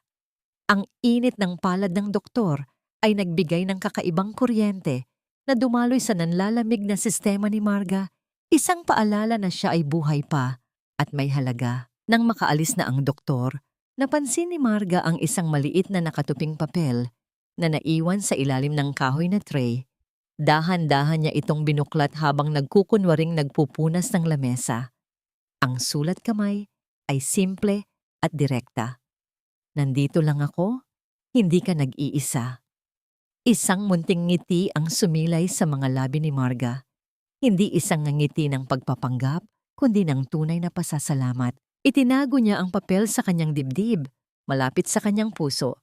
Ang init ng palad ng doktor ay nagbigay ng kakaibang kuryente na dumaloy sa nanlalamig na sistema ni Marga, isang paalala na siya ay buhay pa at may halaga. Nang makaalis na ang doktor, napansin ni Marga ang isang maliit na nakatuping papel na naiwan sa ilalim ng kahoy na tray. Dahan-dahan niya itong binuklat habang nagkukunwaring nagpupunas ng lamesa. Ang sulat kamay ay simple at direkta. Nandito lang ako, hindi ka nag-iisa. Isang munting ngiti ang sumilay sa mga labi ni Marga. Hindi isang ngiti ng pagpapanggap, kundi ng tunay na pasasalamat. Itinago niya ang papel sa kanyang dibdib, malapit sa kanyang puso,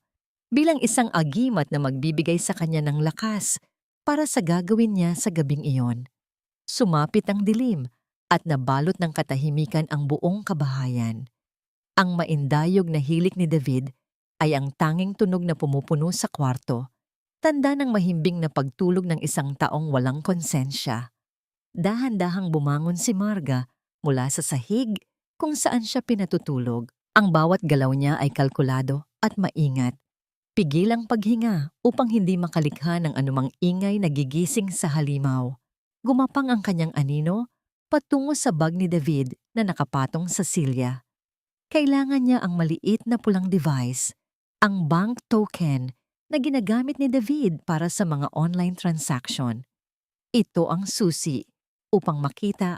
bilang isang agimat na magbibigay sa kanya ng lakas para sa gagawin niya sa gabing iyon. Sumapit ang dilim at nabalot ng katahimikan ang buong kabahayan. Ang maindayog na hilik ni David ay ang tanging tunog na pumupuno sa kwarto, tanda ng mahimbing na pagtulog ng isang taong walang konsensya. Dahan-dahang bumangon si Marga mula sa sahig kung saan siya pinatutulog. Ang bawat galaw niya ay kalkulado at maingat. Pigil ang paghinga upang hindi makalikha ng anumang ingay na gigising sa halimaw. Gumapang ang kanyang anino patungo sa bag ni David na nakapatong sa silya. Kailangan niya ang maliit na pulang device, ang bank token na ginagamit ni David para sa mga online transaction. Ito ang susi upang makita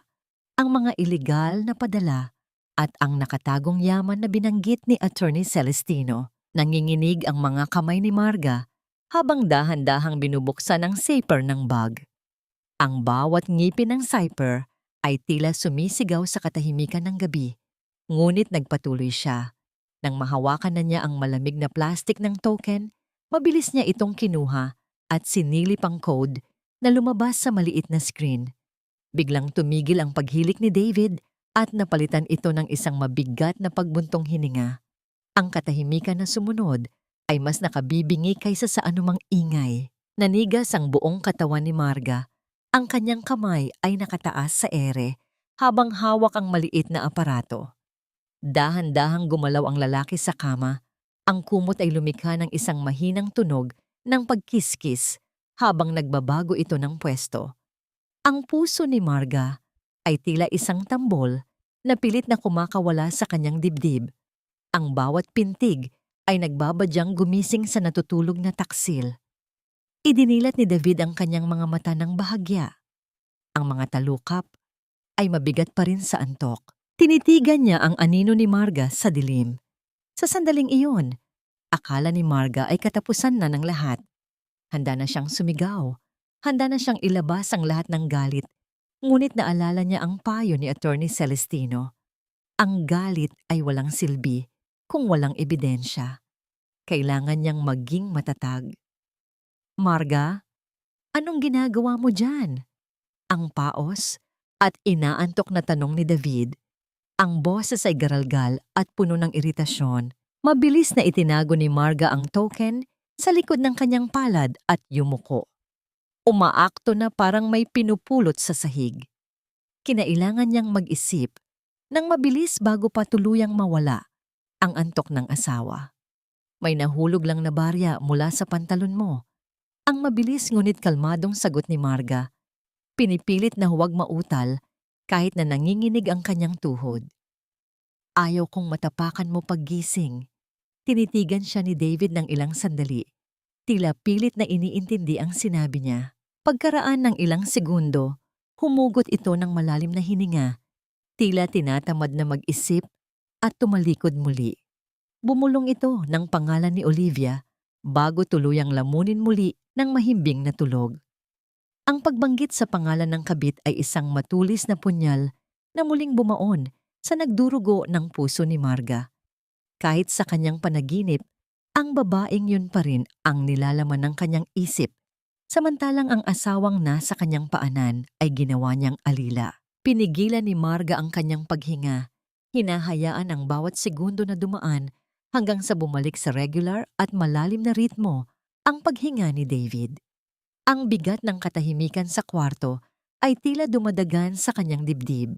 ang mga ilegal na padala at ang nakatagong yaman na binanggit ni Attorney Celestino. Nanginginig ang mga kamay ni Marga habang dahan-dahang binubuksan ang zipper ng bag. Ang bawat ngipin ng zipper ay tila sumisigaw sa katahimikan ng gabi. Ngunit nagpatuloy siya. Nang mahawakan na niya ang malamig na plastik ng token, mabilis niya itong kinuha at sinilip ang code na lumabas sa maliit na screen. Biglang tumigil ang paghilik ni David at napalitan ito ng isang mabigat na pagbuntong hininga. Ang katahimikan na sumunod ay mas nakabibingi kaysa sa anumang ingay. Nanigas ang buong katawan ni Marga. Ang kanyang kamay ay nakataas sa ere habang hawak ang maliit na aparato. Dahan-dahang gumalaw ang lalaki sa kama. Ang kumot ay lumikha ng isang mahinang tunog ng pagkiskis habang nagbabago ito ng pwesto. Ang puso ni Marga ay tila isang tambol na pilit na kumakawala sa kanyang dibdib. Ang bawat pintig ay nagbabadyang gumising sa natutulog na taksil. Idinilat ni David ang kanyang mga mata ng bahagya. Ang mga talukap ay mabigat pa rin sa antok. Tinitigan niya ang anino ni Marga sa dilim. Sa sandaling iyon, akala ni Marga ay katapusan na ng lahat. Handa na siyang sumigaw. Handa na siyang ilabas ang lahat ng galit. Ngunit naalala niya ang payo ni Attorney Celestino. Ang galit ay walang silbi kung walang ebidensya. Kailangan niyang maging matatag. Marga, anong ginagawa mo dyan? Ang paos at inaantok na tanong ni David. Ang boses ay garalgal at puno ng iritasyon. Mabilis na itinago ni Marga ang token sa likod ng kanyang palad at yumuko. Umaakto na parang may pinupulot sa sahig. Kinailangan niyang mag-isip nang mabilis bago pa tuluyang mawala ang antok ng asawa. May nahulog lang na barya mula sa pantalon mo. Ang mabilis ngunit kalmadong sagot ni Marga. Pinipilit na huwag mautal kahit na nanginginig ang kanyang tuhod. Ayaw kong matapakan mo paggising. Tinitigan siya ni David ng ilang sandali. Tila pilit na iniintindi ang sinabi niya. Pagkaraan ng ilang segundo, humugot ito ng malalim na hininga. Tila tinatamad na mag-isip at tumalikod muli. Bumulong ito ng pangalan ni Olivia bago tuluyang lamunin muli ng mahimbing na tulog. Ang pagbanggit sa pangalan ng kabit ay isang matulis na punyal na muling bumaon sa nagdurugo ng puso ni Marga. Kahit sa kanyang panaginip, ang babaeng yun pa rin ang nilalaman ng kanyang isip, samantalang ang asawang nasa kanyang paanan ay ginawa niyang alila. Pinigilan ni Marga ang kanyang paghinga. Hinahayaan ang bawat segundo na dumaan hanggang sa bumalik sa regular at malalim na ritmo ang paghinga ni David. Ang bigat ng katahimikan sa kwarto ay tila dumadagan sa kanyang dibdib.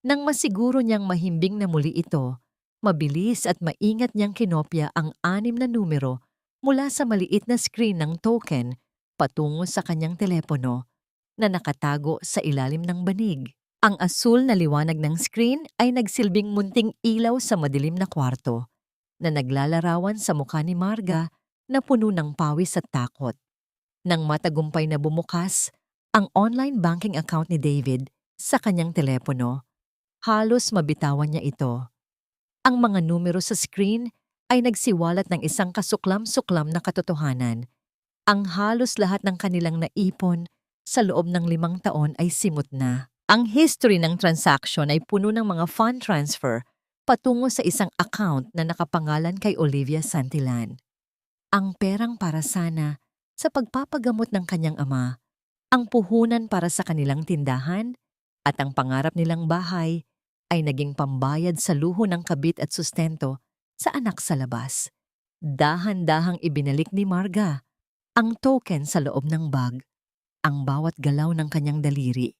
Nang masiguro niyang mahimbing na muli ito, mabilis at maingat niyang kinopya ang 6 na numero mula sa maliit na screen ng token patungo sa kanyang telepono na nakatago sa ilalim ng banig. Ang asul na liwanag ng screen ay nagsilbing munting ilaw sa madilim na kwarto na naglalarawan sa mukha ni Marga na puno ng pawis at takot. Nang matagumpay na bumukas ang online banking account ni David sa kanyang telepono, halos mabitawan niya ito. Ang mga numero sa screen ay nagsiwalat ng isang kasuklam-suklam na katotohanan. Ang halos lahat ng kanilang naipon sa loob ng 5 taon ay simot na. Ang history ng transaction ay puno ng mga fund transfer patungo sa isang account na nakapangalan kay Olivia Santillan. Ang perang para sana sa pagpapagamot ng kanyang ama, ang puhunan para sa kanilang tindahan, at ang pangarap nilang bahay ay naging pambayad sa luho ng kabit at sustento sa anak sa labas. Dahan-dahang ibinalik ni Marga ang token sa loob ng bag. Ang bawat galaw ng kanyang daliri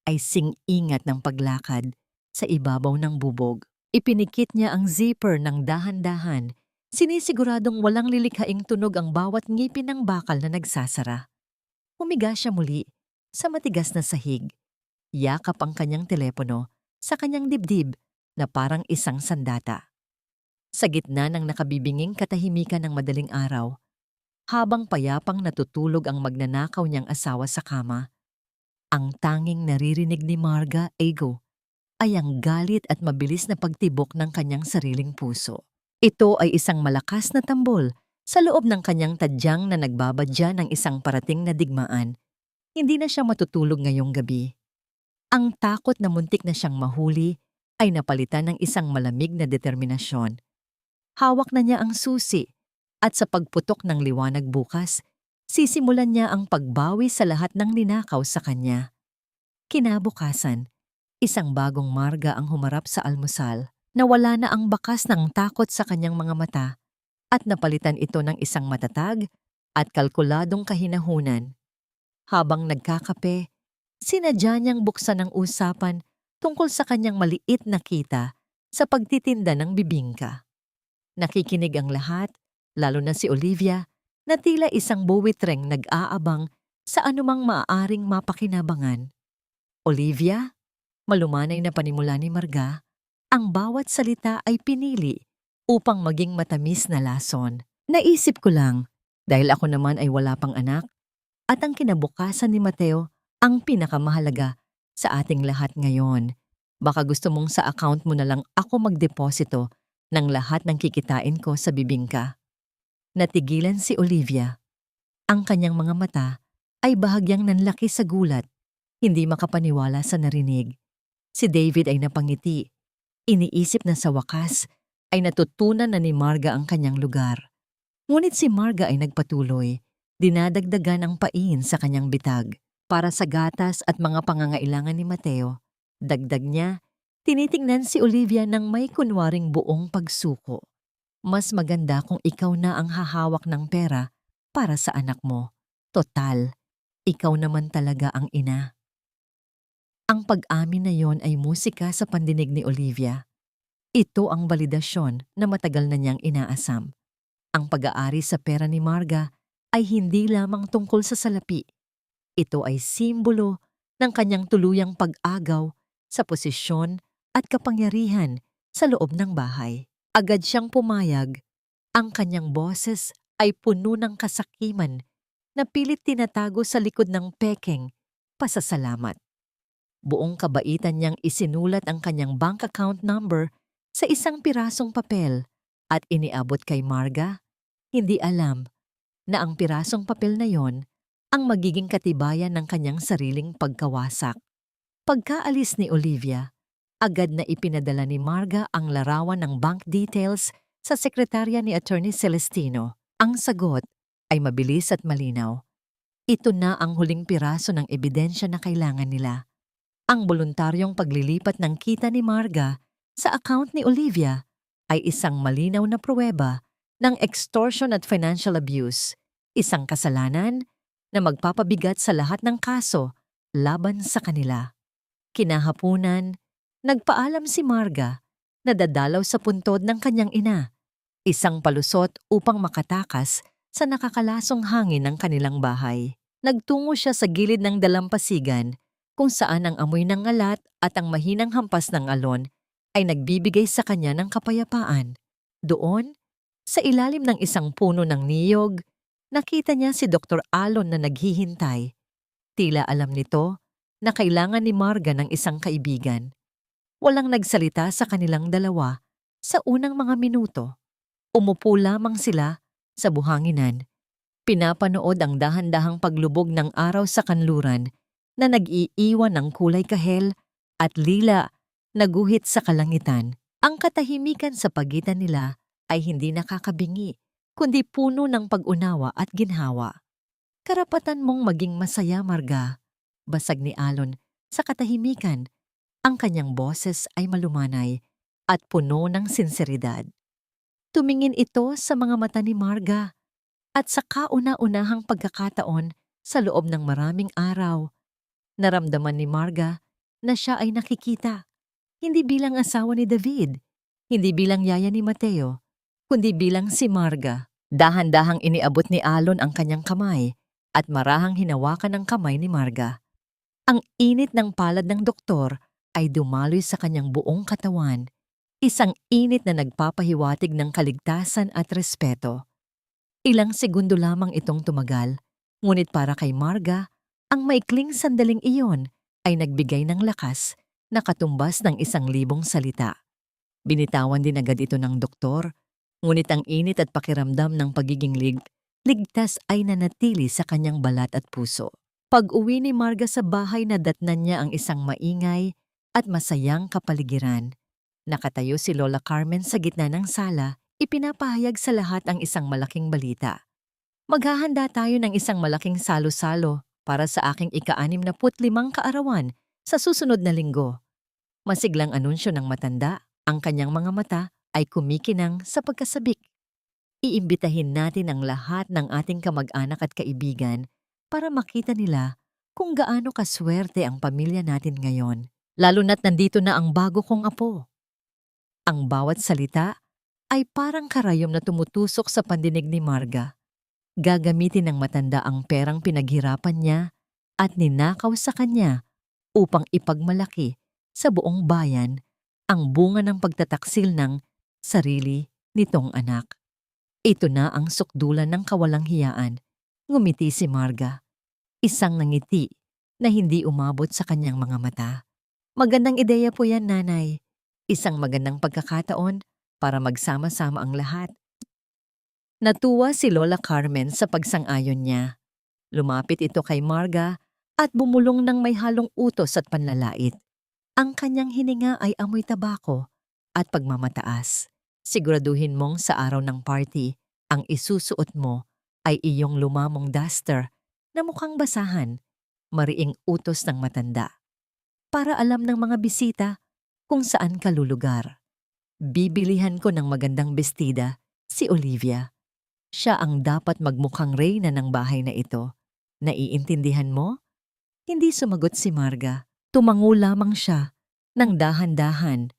ay sing-ingat ng paglakad sa ibabaw ng bubog. Ipinikit niya ang zipper ng dahan-dahan, Sinisiguradong walang lilikhaing tunog ang bawat ngipin ng bakal na nagsasara. Humiga siya muli sa matigas na sahig. Yakap ang kanyang telepono sa kanyang dibdib na parang isang sandata. Sa gitna ng nakabibinging katahimikan ng madaling araw, habang payapang natutulog ang magnanakaw niyang asawa sa kama, ang tanging naririnig ni Marga Ego ay ang galit at mabilis na pagtibok ng kanyang sariling puso. Ito ay isang malakas na tambol sa loob ng kanyang tadyang na nagbabadya ng isang parating na digmaan. Hindi na siya matutulog ngayong gabi. Ang takot na muntik na siyang mahuli ay napalitan ng isang malamig na determinasyon. Hawak na niya ang susi at sa pagputok ng liwanag bukas, sisimulan niya ang pagbawi sa lahat ng ninakaw sa kanya. Kinabukasan, isang bagong Marga ang humarap sa almusal na wala na ang bakas ng takot sa kanyang mga mata at napalitan ito ng isang matatag at kalkuladong kahinahunan. Habang nagkakape, sinadya niyang buksan ang usapan tungkol sa kanyang maliit na kita sa pagtitinda ng bibingka. Nakikinig ang lahat, lalo na si Olivia, na tila isang buwitreng nag-aabang sa anumang maaaring mapakinabangan. Olivia, malumanay na panimula ni Marga, ang bawat salita ay pinili upang maging matamis na lason. Naisip ko lang, dahil ako naman ay wala pang anak, at ang kinabukasan ni Mateo ang pinakamahalaga sa ating lahat ngayon. Baka gusto mong sa account mo na lang ako magdeposito ng lahat ng kikitain ko sa bibingka. Natigilan si Olivia. Ang kanyang mga mata ay bahagyang nanlaki sa gulat, hindi makapaniwala sa narinig. Si David ay napangiti. Iniisip na sa wakas ay natutunan na ni Marga ang kanyang lugar. Ngunit si Marga ay nagpatuloy, dinadagdagan ang pain sa kanyang bitag. Para sa gatas at mga pangangailangan ni Mateo, dagdag niya, tinitingnan si Olivia ng may kunwaring buong pagsuko. Mas maganda kung ikaw na ang hahawak ng pera para sa anak mo. Total, ikaw naman talaga ang ina. Ang pag-amin na yon ay musika sa pandinig ni Olivia. Ito ang validasyon na matagal na niyang inaasam. Ang pag-aari sa pera ni Marga ay hindi lamang tungkol sa salapi. Ito ay simbolo ng kanyang tuluyang pag-agaw sa posisyon at kapangyarihan sa loob ng bahay. Agad siyang pumayag. Ang kanyang boses ay puno ng kasakiman na pilit tinatago sa likod ng pekeng pasasalamat. Buong kabaitan niyang isinulat ang kanyang bank account number sa isang pirasong papel at iniabot kay Marga. Hindi alam na ang pirasong papel na yon ang magiging katibayan ng kanyang sariling pagkawasak. Pagkaalis ni Olivia, agad na ipinadala ni Marga ang larawan ng bank details sa sekretarya ni Attorney Celestino. Ang sagot ay mabilis at malinaw. Ito na ang huling piraso ng ebidensya na kailangan nila. Ang voluntaryong paglilipat ng kita ni Marga sa account ni Olivia ay isang malinaw na pruweba ng extortion at financial abuse, isang kasalanan na magpapabigat sa lahat ng kaso laban sa kanila. Kinahapunan, nagpaalam si Marga na dadalaw sa puntod ng kanyang ina, isang palusot upang makatakas sa nakakalasong hangin ng kanilang bahay. Nagtungo siya sa gilid ng dalampasigan kung saan ang amoy ng alat at ang mahinang hampas ng alon ay nagbibigay sa kanya ng kapayapaan. Doon, sa ilalim ng isang puno ng niyog, nakita niya si Dr. Alon na naghihintay. Tila alam nito na kailangan ni Marga ng isang kaibigan. Walang nagsalita sa kanilang dalawa sa unang mga minuto. Umupo lamang sila sa buhanginan. Pinapanood ang dahan-dahang paglubog ng araw sa kanluran na nag-iiwan ng kulay kahel at lila na guhit sa kalangitan. Ang katahimikan sa pagitan nila ay hindi nakakabingi, kundi puno ng pag-unawa at ginhawa. Karapatan mong maging masaya, Marga, basag ni Alon sa katahimikan. Ang kanyang boses ay malumanay at puno ng sinseridad. Tumingin ito sa mga mata ni Marga at sa kauna-unahang pagkakataon sa loob ng maraming araw. Naramdaman ni Marga na siya ay nakikita, hindi bilang asawa ni David, hindi bilang yaya ni Mateo, kundi bilang si Marga. Dahan-dahang iniabot ni Alon ang kanyang kamay at marahang hinawakan ang kamay ni Marga. Ang init ng palad ng doktor ay dumaloy sa kanyang buong katawan, isang init na nagpapahiwatig ng kaligtasan at respeto. Ilang segundo lamang itong tumagal, ngunit para kay Marga, ang maikling sandaling iyon ay nagbigay ng lakas na katumbas ng 1,000 salita. Binitawan din agad ito ng doktor, ngunit ang init at pakiramdam ng pagiging ligtas ay nanatili sa kanyang balat at puso. Pag-uwi ni Marga sa bahay, nadatnan niya ang isang maingay at masayang kapaligiran. Nakatayo si Lola Carmen sa gitna ng sala, ipinapahayag sa lahat ang isang malaking balita. Maghahanda tayo ng isang malaking salo-salo para sa aking ika-65 kaarawan sa susunod na linggo. Masiglang anunsyo ng matanda, ang kanyang mga mata ay kumikinang sa pagkasabik. Iimbitahin natin ang lahat ng ating kamag-anak at kaibigan para makita nila kung gaano kaswerte ang pamilya natin ngayon, lalo na't nandito na ang bago kong apo. Ang bawat salita ay parang karayom na tumutusok sa pandinig ni Marga. Gagamitin ng matanda ang perang pinaghirapan niya at ninakaw sa kanya upang ipagmalaki sa buong bayan ang bunga ng pagtataksil ng sarili nitong anak. Ito na ang sukdulan ng kawalang hiyaan, ngumiti si Marga. Isang ngiti na hindi umabot sa kanyang mga mata. Magandang ideya po yan, nanay. Isang magandang pagkakataon para magsama-sama ang lahat. Natuwa si Lola Carmen sa pagsang-ayon niya. Lumapit ito kay Marga at bumulong ng may halong utos at panlalait. Ang kanyang hininga ay amoy tabako at pagmamataas. Siguraduhin mong sa araw ng party, ang isusuot mo ay iyong lumamong duster na mukhang basahan, mariing utos ng matanda. Para alam ng mga bisita kung saan ka lulugar. Bibilihan ko ng magandang bestida si Olivia. Siya ang dapat magmukhang reyna ng bahay na ito. Naiintindihan mo? Hindi sumagot si Marga. Tumango lamang siya ng dahan-dahan.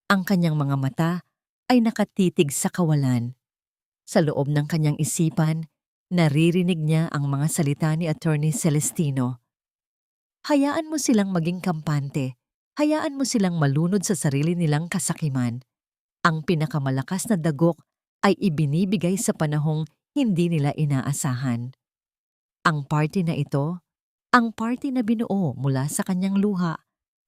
Ang kanyang mga mata ay nakatitig sa kawalan. Sa loob ng kanyang isipan, naririnig niya ang mga salita ni Attorney Celestino. Hayaan mo silang maging kampante. Hayaan mo silang malunod sa sarili nilang kasakiman. Ang pinakamalakas na dagok ay ibinibigay sa panahong hindi nila inaasahan. Ang party na ito, ang party na binuo mula sa kanyang luha,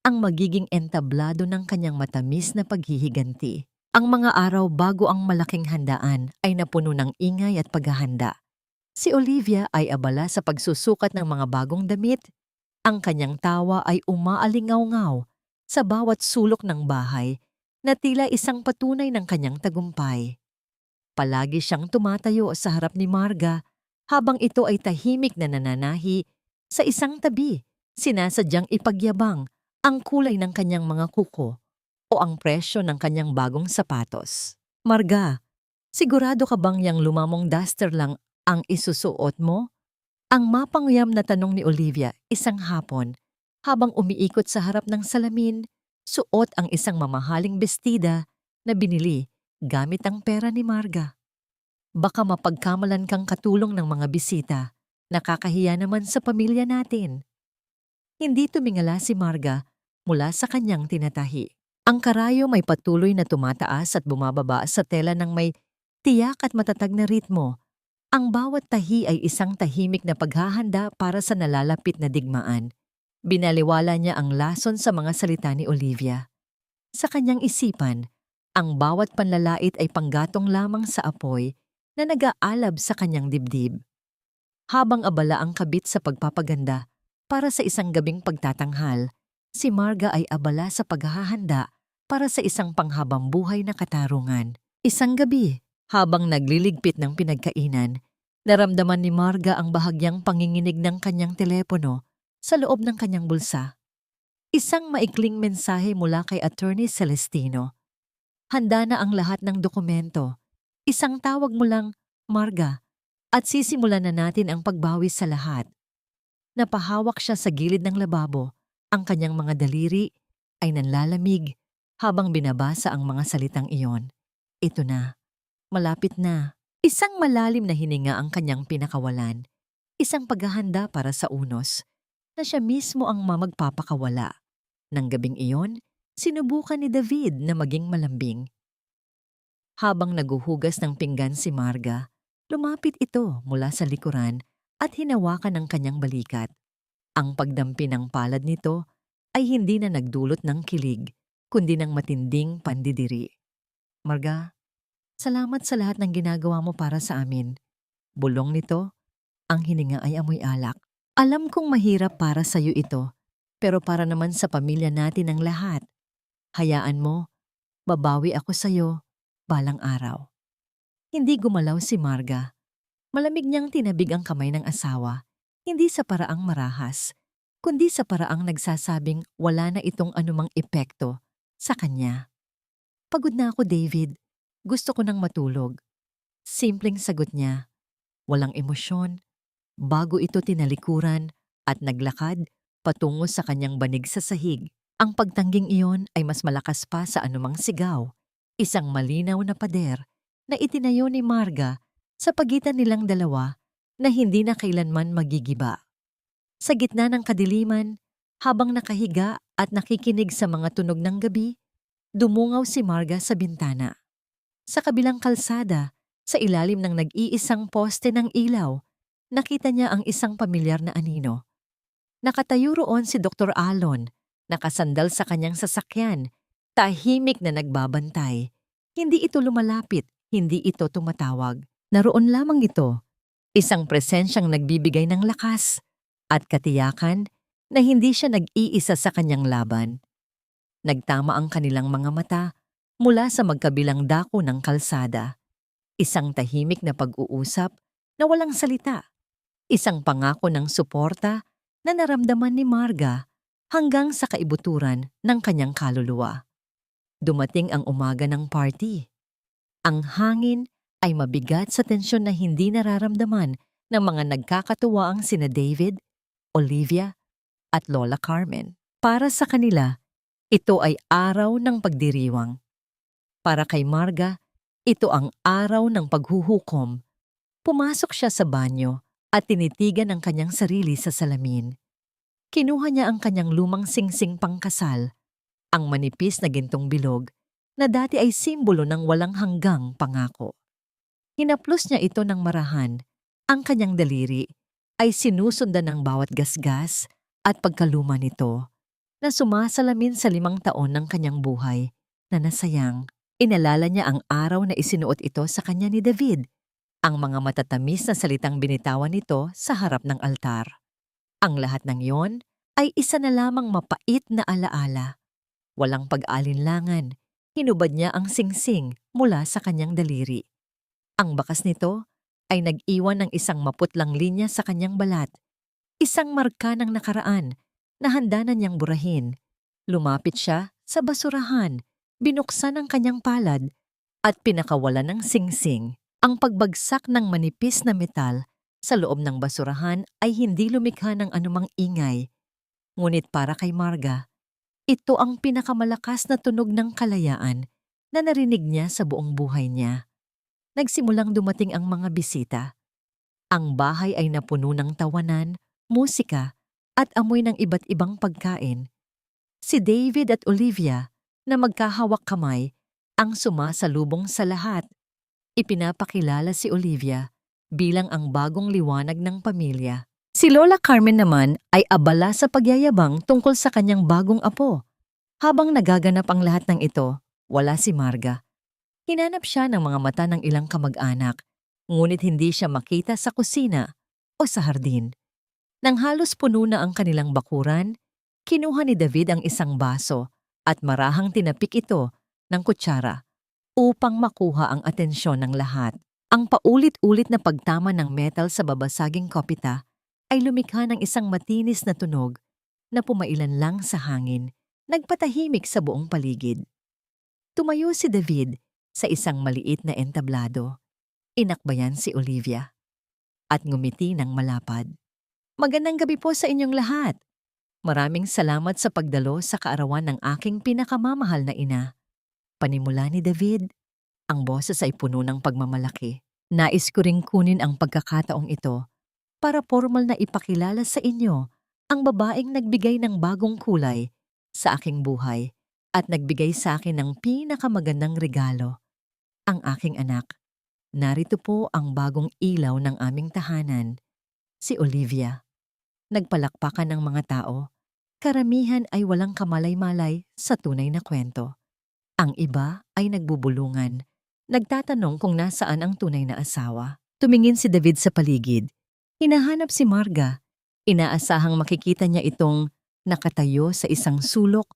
ang magiging entablado ng kanyang matamis na paghihiganti. Ang mga araw bago ang malaking handaan ay napuno ng ingay at paghahanda. Si Olivia ay abala sa pagsusukat ng mga bagong damit. Ang kanyang tawa ay umaalingaw-ngaw sa bawat sulok ng bahay na tila isang patunay ng kanyang tagumpay. Palagi siyang tumatayo sa harap ni Marga habang ito ay tahimik na nananahi sa isang tabi, sinasadyang ipagyabang ang kulay ng kanyang mga kuko o ang presyo ng kanyang bagong sapatos. Marga, sigurado ka bang yang lumamong duster lang ang isusuot mo? Ang mapangyam na tanong ni Olivia isang hapon habang umiikot sa harap ng salamin, suot ang isang mamahaling bestida na binili gamit ang pera ni Marga. Baka mapagkamalan kang katulong ng mga bisita. Nakakahiya naman sa pamilya natin. Hindi tumingala si Marga mula sa kanyang tinatahi. Ang karayom ay patuloy na tumataas at bumababa sa tela ng may tiyak at matatag na ritmo. Ang bawat tahi ay isang tahimik na paghahanda para sa nalalapit na digmaan. Binaliwala niya ang lason sa mga salita ni Olivia. Sa kanyang isipan, ang bawat panlalait ay panggatong lamang sa apoy na nag-aalab sa kanyang dibdib. Habang abala ang kabit sa pagpapaganda para sa isang gabing pagtatanghal, si Marga ay abala sa paghahanda para sa isang panghabang buhay na katarungan. Isang gabi, habang nagliligpit ng pinagkainan, naramdaman ni Marga ang bahagyang panginginig ng kanyang telepono sa loob ng kanyang bulsa. Isang maikling mensahe mula kay Attorney Celestino. Handa na ang lahat ng dokumento. Isang tawag mo lang, Marga, at sisimulan na natin ang pagbawi sa lahat. Napahawak siya sa gilid ng lababo. Ang kanyang mga daliri ay nanlalamig habang binabasa ang mga salitang iyon. Ito na. Malapit na. Isang malalim na hininga ang kanyang pinakawalan. Isang paghahanda para sa unos na siya mismo ang magpapakawala. Nang gabing iyon, sinubukan ni David na maging malambing. Habang naguhugas ng pinggan si Marga, lumapit ito mula sa likuran at hinawakan ang kanyang balikat. Ang pagdampi ng palad nito ay hindi na nagdulot ng kilig, kundi ng matinding pandidiri. Marga, salamat sa lahat ng ginagawa mo para sa amin. Bulong nito, ang hininga ay amoy alak. Alam kong mahirap para sa iyo ito, pero para naman sa pamilya natin ang lahat. Hayaan mo, babawi ako sa iyo balang araw. Hindi gumalaw si Marga. Malamig niyang tinabig ang kamay ng asawa, hindi sa paraang marahas, kundi sa paraang nagsasabing wala na itong anumang epekto sa kanya. Pagod na ako, David. Gusto ko nang matulog. Simpleng sagot niya. Walang emosyon. Bago ito tinalikuran at naglakad patungo sa kanyang banig sa sahig. Ang pagtangging iyon ay mas malakas pa sa anumang sigaw. Isang malinaw na pader na itinayo ni Marga sa pagitan nilang dalawa na hindi na kailanman magigiba. Sa gitna ng kadiliman, habang nakahiga at nakikinig sa mga tunog ng gabi, dumungaw si Marga sa bintana. Sa kabilang kalsada, sa ilalim ng nag-iisang poste ng ilaw, nakita niya ang isang pamilyar na anino. Nakatayo roon si Dr. Alon, nakasandal sa kanyang sasakyan, tahimik na nagbabantay. Hindi ito lumalapit, hindi ito tumatawag. Naroon lamang ito, isang presensyang nagbibigay ng lakas at katiyakan na hindi siya nag-iisa sa kanyang laban. Nagtama ang kanilang mga mata mula sa magkabilang dako ng kalsada. Isang tahimik na pag-uusap na walang salita. Isang pangako ng suporta na naramdaman ni Marga hanggang sa kaibuturan ng kanyang kaluluwa. Dumating ang umaga ng party. Ang hangin ay mabigat sa tensyon na hindi nararamdaman ng mga nagkakatuwaang sina David, Olivia, at Lola Carmen. Para sa kanila, ito ay araw ng pagdiriwang. Para kay Marga, ito ang araw ng paghuhukom. Pumasok siya sa banyo at tinitigan ang kanyang sarili sa salamin. Kinuha niya ang kanyang lumang singsing pangkasal, ang manipis na gintong bilog na dati ay simbolo ng walang hanggang pangako. Hinaplos niya ito ng marahan. Ang kanyang daliri ay sinusundan ng bawat gasgas at pagkaluma nito na sumasalamin sa 5 taon ng kanyang buhay na nasayang. Inalala niya ang araw na isinuot ito sa kanya ni David, ang mga matatamis na salitang binitawan nito sa harap ng altar. Ang lahat ng iyon ay isa na lamang mapait na alaala. Walang pag-alinlangan, hinubad niya ang singsing mula sa kanyang daliri. Ang bakas nito ay nag-iwan ng isang maputlang linya sa kanyang balat, isang marka ng nakaraan na handa na niyang burahin. Lumapit siya sa basurahan, binuksan ang kanyang palad at pinakawalan ng singsing. Ang pagbagsak ng manipis na metal sa loob ng basurahan ay hindi lumikha ng anumang ingay. Ngunit para kay Marga, ito ang pinakamalakas na tunog ng kalayaan na narinig niya sa buong buhay niya. Nagsimulang dumating ang mga bisita. Ang bahay ay napuno ng tawanan, musika, at amoy ng iba't ibang pagkain. Si David at Olivia, na magkahawak kamay, ang sumasalubong sa lahat. Ipinapakilala si Olivia bilang ang bagong liwanag ng pamilya. Si Lola Carmen naman ay abala sa pagyayabang tungkol sa kanyang bagong apo. Habang nagaganap ang lahat ng ito, wala si Marga. Hinanap siya ng mga mata ng ilang kamag-anak, ngunit hindi siya makita sa kusina o sa hardin. Nang halos puno na ang kanilang bakuran, kinuha ni David ang isang baso at marahang tinapik ito ng kutsara upang makuha ang atensyon ng lahat. Ang paulit-ulit na pagtama ng metal sa babasaging kopita ay lumikha ng isang matinis na tunog na pumailan lang sa hangin, nagpatahimik sa buong paligid. Tumayo si David sa isang maliit na entablado. Inakbayan si Olivia at ngumiti ng malapad. Magandang gabi po sa inyong lahat. Maraming salamat sa pagdalo sa kaarawan ng aking pinakamamahal na ina. Panimula ni David. Ang boses ay puno ng pagmamalaki. Nais ko ring kunin ang pagkakataong ito para formal na ipakilala sa inyo ang babaeng nagbigay ng bagong kulay sa aking buhay at nagbigay sa akin ng pinakamagandang regalo, ang aking anak. Narito po ang bagong ilaw ng aming tahanan, si Olivia. Nagpalakpakan ng mga tao. Karamihan ay walang kamalay-malay sa tunay na kwento. Ang iba ay nagbubulungan, nagtatanong kung nasaan ang tunay na asawa. Tumingin si David sa paligid. Hinahanap si Marga. Inaasahang makikita niya itong nakatayo sa isang sulok,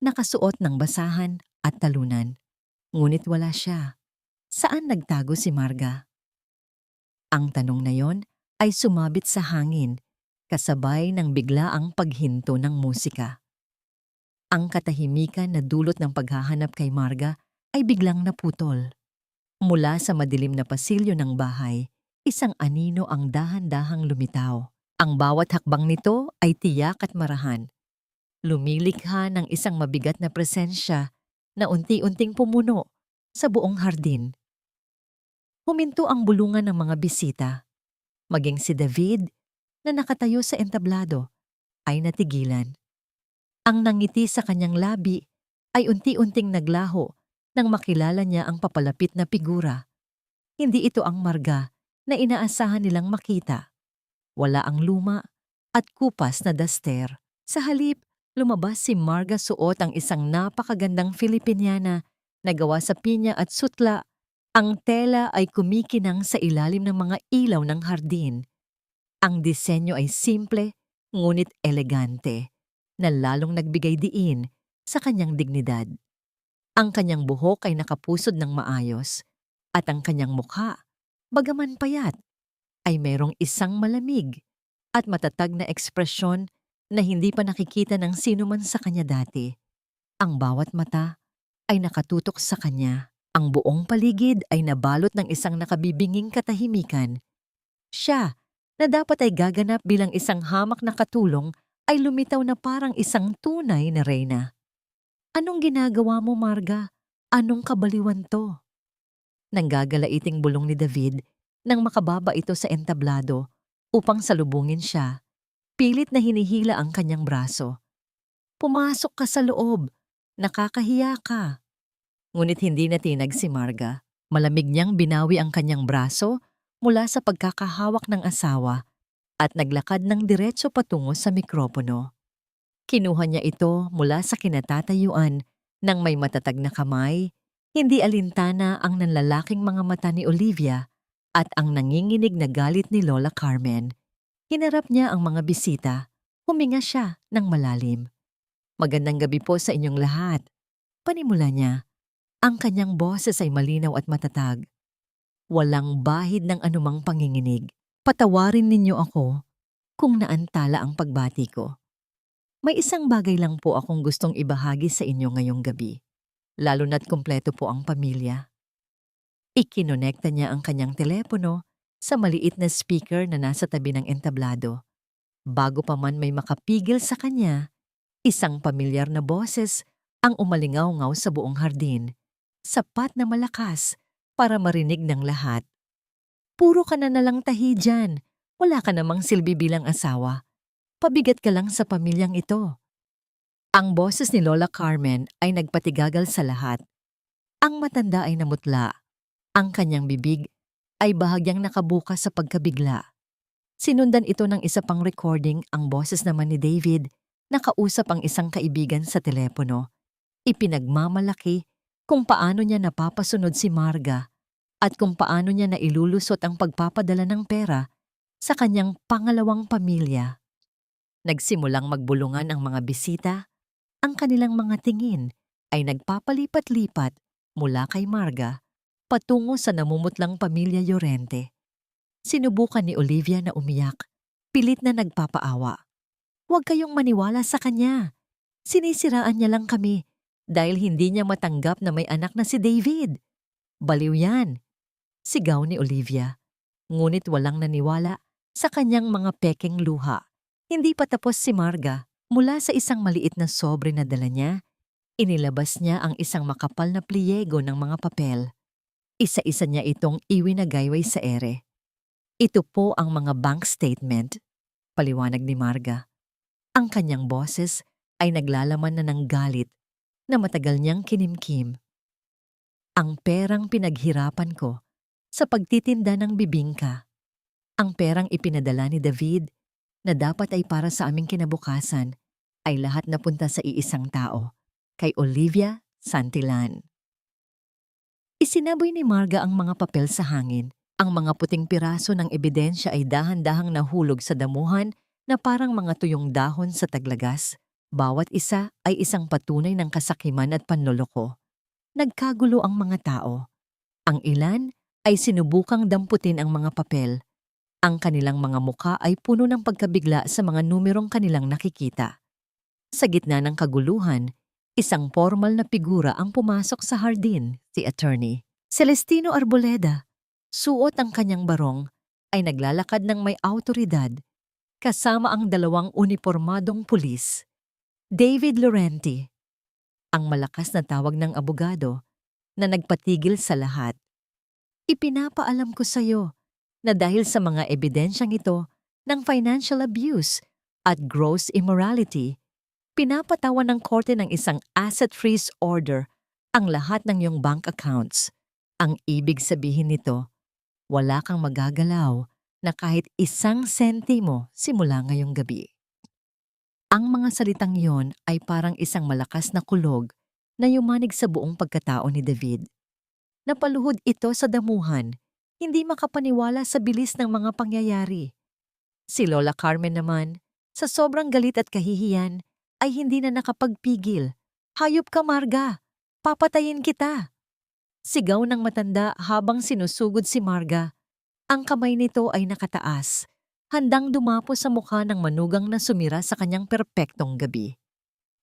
nakasuot ng basahan at talunan. Ngunit wala siya. Saan nagtago si Marga? Ang tanong na yon ay sumabit sa hangin, kasabay ng biglaang paghinto ng musika. Ang katahimikan na dulot ng paghahanap kay Marga ay biglang naputol. Mula sa madilim na pasilyo ng bahay, isang anino ang dahan-dahang lumitaw. Ang bawat hakbang nito ay tiyak at marahan. Lumilikha ng isang mabigat na presensya na unti-unting pumuno sa buong hardin. Huminto ang bulungan ng mga bisita. Maging si David, na nakatayo sa entablado, ay natigilan. Ang nangiti sa kanyang labi ay unti-unting naglaho nang makilala niya ang papalapit na figura. Hindi ito ang Marga na inaasahan nilang makita. Wala ang luma at kupas na daster. Sa halip, lumabas si Marga suot ang isang napakagandang Filipiniana na gawa sa pinya at sutla. Ang tela ay kumikinang sa ilalim ng mga ilaw ng hardin. Ang disenyo ay simple ngunit elegante, na lalong nagbigay diin sa kanyang dignidad. Ang kanyang buhok ay nakapusod ng maayos at ang kanyang mukha, bagaman payat, ay mayroong isang malamig at matatag na ekspresyon na hindi pa nakikita ng sino man sa kanya dati. Ang bawat mata ay nakatutok sa kanya. Ang buong paligid ay nabalot ng isang nakabibinging katahimikan. Siya, na dapat ay gaganap bilang isang hamak na katulong, ay lumitaw na parang isang tunay na reyna. Anong ginagawa mo, Marga? Anong kabaliwan to? Nanggagalaiting bulong ni David nang makababa ito sa entablado upang salubungin siya. Pilit na hinihila ang kanyang braso. Pumasok ka sa loob. Nakakahiya ka. Ngunit hindi natinag si Marga. Malamig niyang binawi ang kanyang braso mula sa pagkakahawak ng asawa at naglakad ng diretso patungo sa mikropono. Kinuha niya ito mula sa kinatatayuan ng may matatag na kamay, hindi alintana ang nanlalaking mga mata ni Olivia at ang nanginginig na galit ni Lola Carmen. Hinarap niya ang mga bisita, huminga siya ng malalim. Magandang gabi po sa inyong lahat. Panimula niya. Ang kanyang boses ay malinaw at matatag. Walang bahid ng anumang panginginig. Patawarin ninyo ako kung naantala ang pagbati ko. May isang bagay lang po akong gustong ibahagi sa inyo ngayong gabi, lalo na't kumpleto po ang pamilya. Ikinonekta niya ang kanyang telepono sa maliit na speaker na nasa tabi ng entablado. Bago pa man may makapigil sa kanya, isang pamilyar na boses ang umalingaw-ngaw sa buong hardin. Sapat na malakas para marinig ng lahat. Puro ka na nalang tahi dyan. Wala ka namang silbi bilang asawa. Pabigat ka lang sa pamilyang ito. Ang boses ni Lola Carmen ay nagpatigagal sa lahat. Ang matanda ay namutla. Ang kanyang bibig ay bahagyang nakabukas sa pagkabigla. Sinundan ito ng isa pang recording ang boses naman ni David na kausap ang isang kaibigan sa telepono. Ipinagmamalaki kung paano niya napapasunod si Marga at kung paano niya nailulusot ang pagpapadala ng pera sa kanyang pangalawang pamilya. Nagsimulang magbulungan ang mga bisita, ang kanilang mga tingin ay nagpapalipat-lipat mula kay Marga patungo sa namumutlang pamilya Llorente. Sinubukan ni Olivia na umiyak, pilit na nagpapaawa. Huwag kayong maniwala sa kanya. Sinisiraan niya lang kami dahil hindi niya matanggap na may anak na si David. Baliw yan, sigaw ni Olivia. Ngunit walang naniwala sa kanyang mga pekeng luha. Hindi pa tapos si Marga. Mula sa isang maliit na sobre na dala niya, inilabas niya ang isang makapal na pliyego ng mga papel. Isa-isa niya itong iwinagayway sa ere. Ito po ang mga bank statement, paliwanag ni Marga. Ang kanyang boses ay naglalaman na ng galit na matagal niyang kinimkim. Ang perang pinaghirapan ko sa pagtitinda ng bibingka. Ang perang ipinadala ni David na dapat ay para sa aming kinabukasan ay lahat napunta sa iisang tao, kay Olivia Santillan. Isinaboy ni Marga ang mga papel sa hangin. Ang mga puting piraso ng ebidensya ay dahan-dahang nahulog sa damuhan na parang mga tuyong dahon sa taglagas. Bawat isa ay isang patunay ng kasakiman at panloloko. Nagkagulo ang mga tao. Ang ilan ay sinubukang damputin ang mga papel. Ang kanilang mga muka ay puno ng pagkabigla sa mga numerong kanilang nakikita. Sa gitna ng kaguluhan, isang formal na figura ang pumasok sa hardin, si Attorney Celestino Arboleda. Suot ang kanyang barong, ay naglalakad ng may awtoridad, kasama ang dalawang unipormadong pulis. David Laurenti, ang malakas na tawag ng abogado na nagpatigil sa lahat. Ipinapaalam ko sa iyo na dahil sa mga ebidensyang ito ng financial abuse at gross immorality, pinapatawan ng korte ng isang asset freeze order ang lahat ng iyong bank accounts. Ang ibig sabihin nito, wala kang magagalaw na kahit 1 sentimo simula ngayong gabi. Ang mga salitang iyon ay parang isang malakas na kulog na yumanig sa buong pagkatao ni David. Napaluhod ito sa damuhan, hindi makapaniwala sa bilis ng mga pangyayari. Si Lola Carmen naman, sa sobrang galit at kahihiyan, ay hindi na nakapagpigil. Hayop ka, Marga! Papatayin kita! Sigaw ng matanda habang sinusugod si Marga. Ang kamay nito ay nakataas, handang dumapo sa mukha ng manugang na sumira sa kanyang perpektong gabi.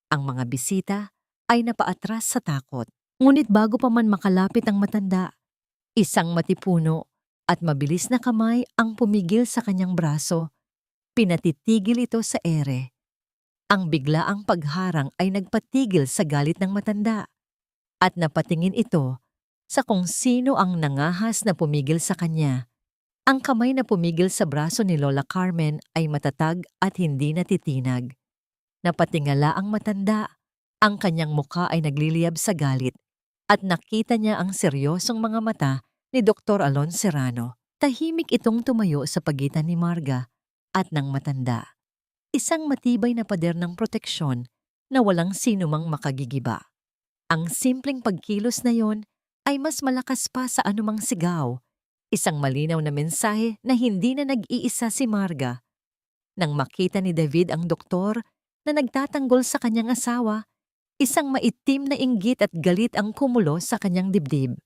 Ang mga bisita ay napaatras sa takot. Ngunit bago pa man makalapit ang matanda, isang matipuno at mabilis na kamay ang pumigil sa kanyang braso. Pinatitigil ito sa ere. Ang biglaang pagharang ay nagpatigil sa galit ng matanda at napatingin ito sa kung sino ang nangahas na pumigil sa kanya. Ang kamay na pumigil sa braso ni Lola Carmen ay matatag at hindi natitinag. Napatingala ang matanda. Ang kanyang mukha ay nagliliyab sa galit at nakita niya ang seryosong mga mata ni Dr. Alon Serrano. Tahimik itong tumayo sa pagitan ni Marga at ng matanda. Isang matibay na pader ng proteksyon na walang sinumang makagigiba. Ang simpleng pagkilos na yon ay mas malakas pa sa anumang sigaw. Isang malinaw na mensahe na hindi na nag-iisa si Marga. Nang makita ni David ang doktor na nagtatanggol sa kanyang asawa, isang maitim na inggit at galit ang kumulo sa kanyang dibdib.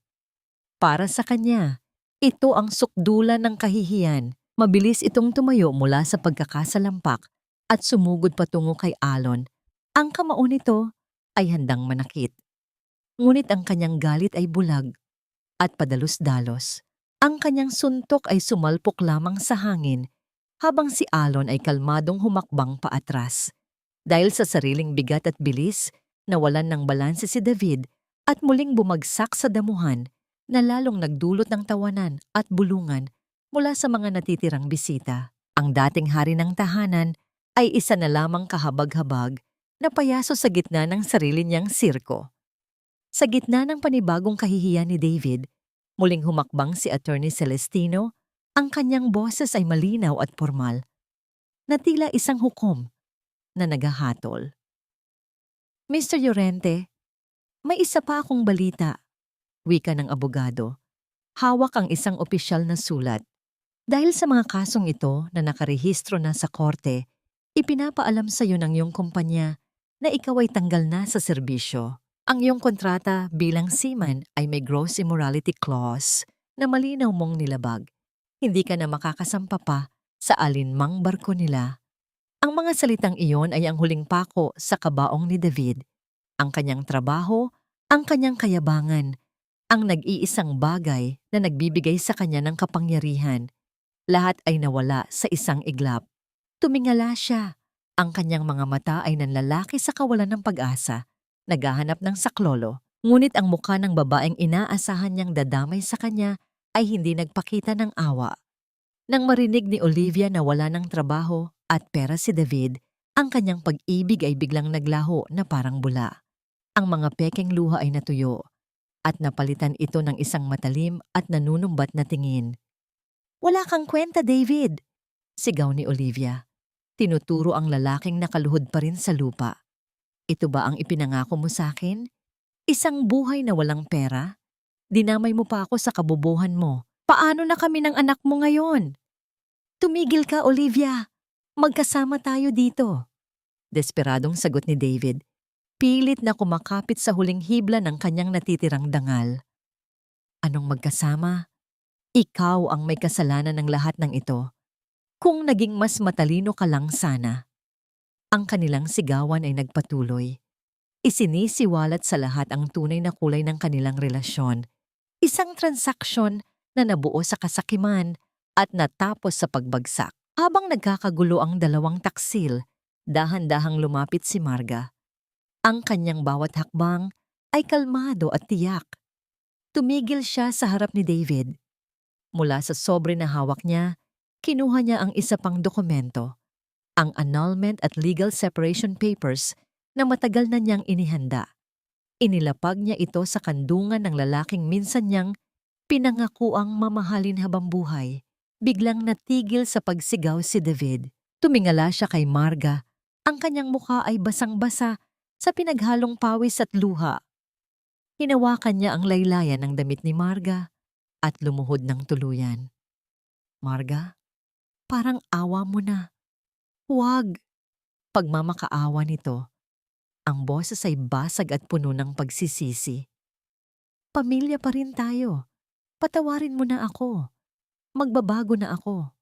Para sa kanya, ito ang sukdulan ng kahihiyan. Mabilis itong tumayo mula sa pagkakasalampak at sumugod patungo kay Alon. Ang kamao nito ay handang manakit. Ngunit ang kanyang galit ay bulag at padalos-dalos. Ang kanyang suntok ay sumalpok lamang sa hangin habang si Alon ay kalmadong humakbang paatras. Dahil sa sariling bigat at bilis, nawalan ng balanse si David at muling bumagsak sa damuhan na lalong nagdulot ng tawanan at bulungan mula sa mga natitirang bisita. Ang dating hari ng tahanan ay isa na lamang kahabag-habag na payaso sa gitna ng sarili niyang sirko. Sa gitna ng panibagong kahihiyan ni David, muling humakbang si Attorney Celestino. Ang kanyang boses ay malinaw at formal, na tila isang hukom na naghahatol. Mr. Llorente, may isa pa akong balita, wika ng abogado. Hawak ang isang opisyal na sulat. Dahil sa mga kasong ito na nakarehistro na sa korte, ipinapaalam sa iyo ng iyong kumpanya na ikaw ay tanggal na sa serbisyo. Ang iyong kontrata bilang seaman ay may gross immorality clause na malinaw mong nilabag. Hindi ka na makakasampa pa sa alinmang barko nila. Ang mga salitang iyon ay ang huling pako sa kabaong ni David. Ang kanyang trabaho, ang kanyang kayabangan, ang nag-iisang bagay na nagbibigay sa kanya ng kapangyarihan. Lahat ay nawala sa isang iglap. Tumingala siya. Ang kanyang mga mata ay nanlalaki sa kawalan ng pag-asa. Naghahanap ng saklolo, Ngunit ang mukha ng babaeng inaasahan niyang dadamay sa kanya ay hindi nagpakita ng awa. Nang marinig ni Olivia na wala ng trabaho at pera si David, ang kanyang pag-ibig ay biglang naglaho na parang bula. Ang mga pekeng luha ay natuyo at napalitan ito ng isang matalim at nanunumbat na tingin. "Wala kang kwenta, David!" sigaw ni Olivia. Tinuturo ang lalaking nakaluhod pa rin sa lupa. "Ito ba ang ipinangako mo sa akin? Isang buhay na walang pera? Dinamay mo pa ako sa kabobohan mo. Paano na kami ng anak mo ngayon?" "Tumigil ka, Olivia! Magkasama tayo dito!" Desperadong sagot ni David. Pilit na kumakapit sa huling hibla ng kanyang natitirang dangal. "Anong magkasama? Ikaw ang may kasalanan ng lahat ng ito. Kung naging mas matalino ka lang sana." Ang kanilang sigawan ay nagpatuloy. Isinisiwalat sa lahat ang tunay na kulay ng kanilang relasyon. Isang transaksyon na nabuo sa kasakiman at natapos sa pagbagsak. Habang nagkakagulo ang dalawang taksil, dahan-dahang lumapit si Marga. Ang kanyang bawat hakbang ay kalmado at tiyak. Tumigil siya sa harap ni David. Mula sa sobre na hawak niya, kinuha niya ang isa pang dokumento, ang annulment at legal separation papers na matagal na niyang inihanda. Inilapag niya ito sa kandungan ng lalaking minsan niyang pinangakuang mamahalin habang buhay. Biglang natigil sa pagsigaw si David. Tumingala siya kay Marga. Ang kanyang mukha ay basang-basa sa pinaghalong pawis at luha. Hinawakan niya ang laylayan ng damit ni Marga at lumuhod ng tuluyan. "Marga, parang awa mo na." "Huwag." Pagmamakaawa nito, ang boses ay basag at puno ng pagsisisi. "Pamilya pa rin tayo. Patawarin mo na ako. Magbabago na ako.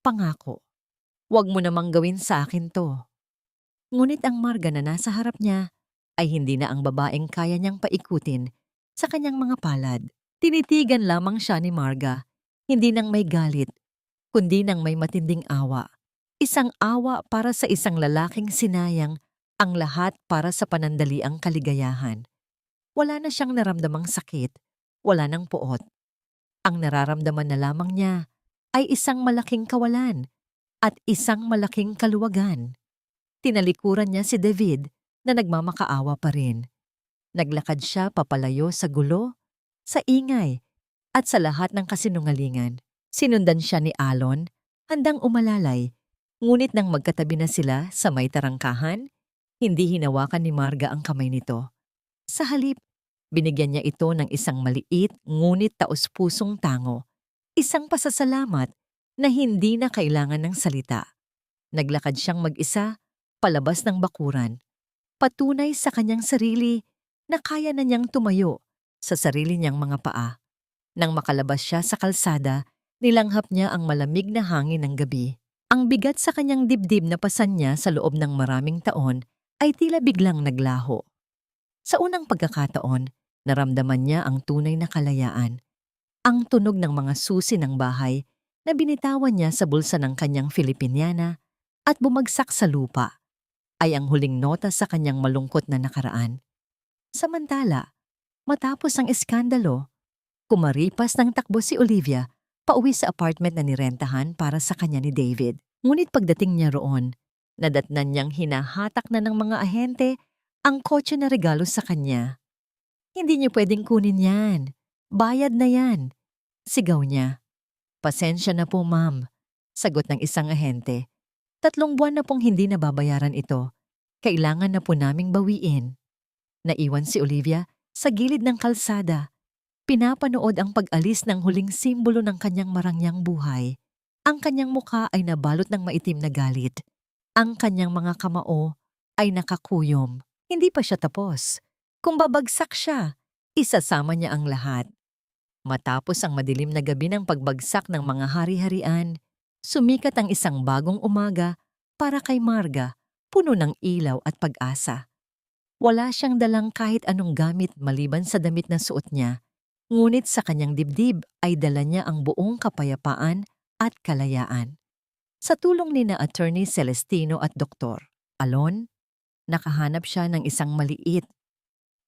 Pangako. Huwag mo namang gawin sa akin to." Ngunit ang Marga na nasa harap niya ay hindi na ang babaeng kaya niyang paikutin sa kanyang mga palad. Tinitigan lamang siya ni Marga, hindi nang may galit, kundi nang may matinding awa. Isang awa para sa isang lalaking sinayang ang lahat para sa panandaliang kaligayahan. Wala na siyang naramdamang sakit, wala nang puot. Ang nararamdaman na lamang niya ay isang malaking kawalan at isang malaking kaluwagan. Tinalikuran niya si David na nagmamakaawa pa rin. Naglakad siya papalayo sa gulo, sa ingay, at sa lahat ng kasinungalingan. Sinundan siya ni Alon, handang umalalay, ngunit nang magkatabi na sila sa may tarangkahan, hindi hinawakan ni Marga ang kamay nito. Sa halip, binigyan niya ito ng isang maliit ngunit taos-pusong tango, isang pasasalamat na hindi na kailangan ng salita. Naglakad siyang mag-isa, palabas ng bakuran, patunay sa kanyang sarili na kaya na niyang tumayo sa sarili niyang mga paa. Nang makalabas siya sa kalsada, nilanghap niya ang malamig na hangin ng gabi. Ang bigat sa kanyang dibdib na pasan niya sa loob ng maraming taon ay tila biglang naglaho. Sa unang pagkakataon, naramdaman niya ang tunay na kalayaan. Ang tunog ng mga susi ng bahay na binitawan niya sa bulsa ng kanyang Filipiniana at bumagsak sa lupa ay ang huling nota sa kanyang malungkot na nakaraan. Samantala, matapos ang eskandalo, kumaripas ng takbo si Olivia pauwi sa apartment na nirentahan para sa kanya ni David. Ngunit pagdating niya roon, nadatnan niyang hinahatak na ng mga ahente ang kotse na regalo sa kanya. "Hindi niyo pwedeng kunin yan. Bayad na yan," sigaw niya. "Pasensya na po, ma'am," sagot ng isang ahente. 3 buwan na pong hindi nababayaran ito. Kailangan na po naming bawiin." Naiwan si Olivia sa gilid ng kalsada. Pinapanood ang pag-alis ng huling simbolo ng kanyang marangyang buhay. Ang kanyang mukha ay nabalot ng maitim na galit. Ang kanyang mga kamao ay nakakuyom. Hindi pa siya tapos. Kung babagsak siya, isasama niya ang lahat. Matapos ang madilim na gabi ng pagbagsak ng mga hari-harian, sumikat ang isang bagong umaga para kay Marga, puno ng ilaw at pag-asa. Wala siyang dalang kahit anong gamit maliban sa damit na suot niya, ngunit sa kanyang dibdib ay dala niya ang buong kapayapaan at kalayaan. Sa tulong ni na Attorney Celestino at Dr. Alon, nakahanap siya ng isang maliit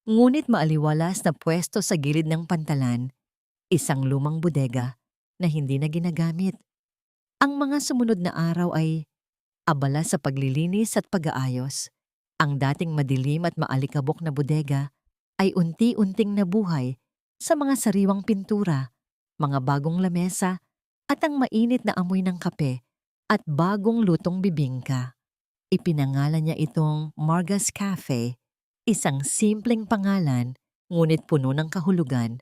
Ngunit maaliwalas na pwesto sa gilid ng pantalan, isang lumang bodega na hindi na ginagamit. Ang mga sumunod na araw ay abala sa paglilinis at pag-aayos. Ang dating madilim at maalikabok na bodega ay unti-unting nabuhay sa mga sariwang pintura, mga bagong lamesa at ang mainit na amoy ng kape at bagong lutong bibingka. Ipinangalan niya itong Marga's Cafe, isang simpleng pangalan ngunit puno ng kahulugan,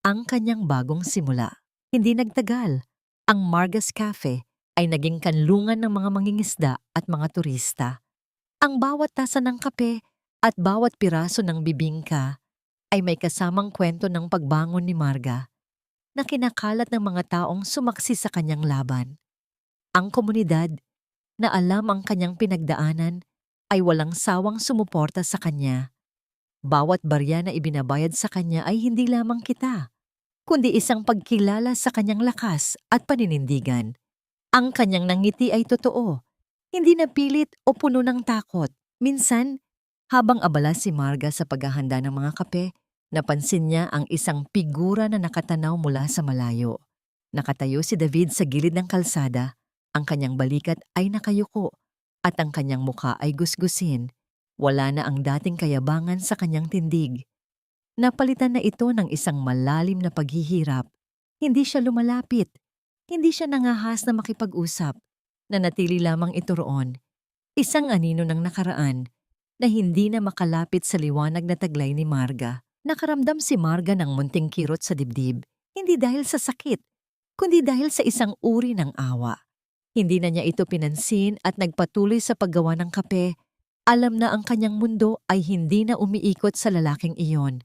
ang kanyang bagong simula. Hindi nagtagal, ang Marga's Cafe ay naging kanlungan ng mga mangingisda at mga turista. Ang bawat tasa ng kape at bawat piraso ng bibingka ay may kasamang kwento ng pagbangon ni Marga na kinakalat ng mga taong sumaksi sa kanyang laban. Ang komunidad na alam ang kanyang pinagdaanan ay walang sawang sumuporta sa kanya. Bawat barya na ibinabayad sa kanya ay hindi lamang kita, kundi isang pagkilala sa kanyang lakas at paninindigan. Ang kanyang nangiti ay totoo, hindi napilit o puno ng takot. Minsan, habang abala si Marga sa paghahanda ng mga kape, napansin niya ang isang figura na nakatanaw mula sa malayo. Nakatayo si David sa gilid ng kalsada, ang kanyang balikat ay nakayuko at ang kanyang muka ay gusgusin. Wala na ang dating kayabangan sa kanyang tindig. Napalitan na ito ng isang malalim na paghihirap. Hindi siya lumalapit. Hindi siya nangahas na makipag-usap. Nanatili lamang ito roon. Isang anino ng nakaraan na hindi na makalapit sa liwanag na taglay ni Marga. Nakaramdam si Marga ng munting kirot sa dibdib. Hindi dahil sa sakit, kundi dahil sa isang uri ng awa. Hindi na niya ito pinansin at nagpatuloy sa paggawa ng kape. Alam na ang kanyang mundo ay hindi na umiikot sa lalaking iyon.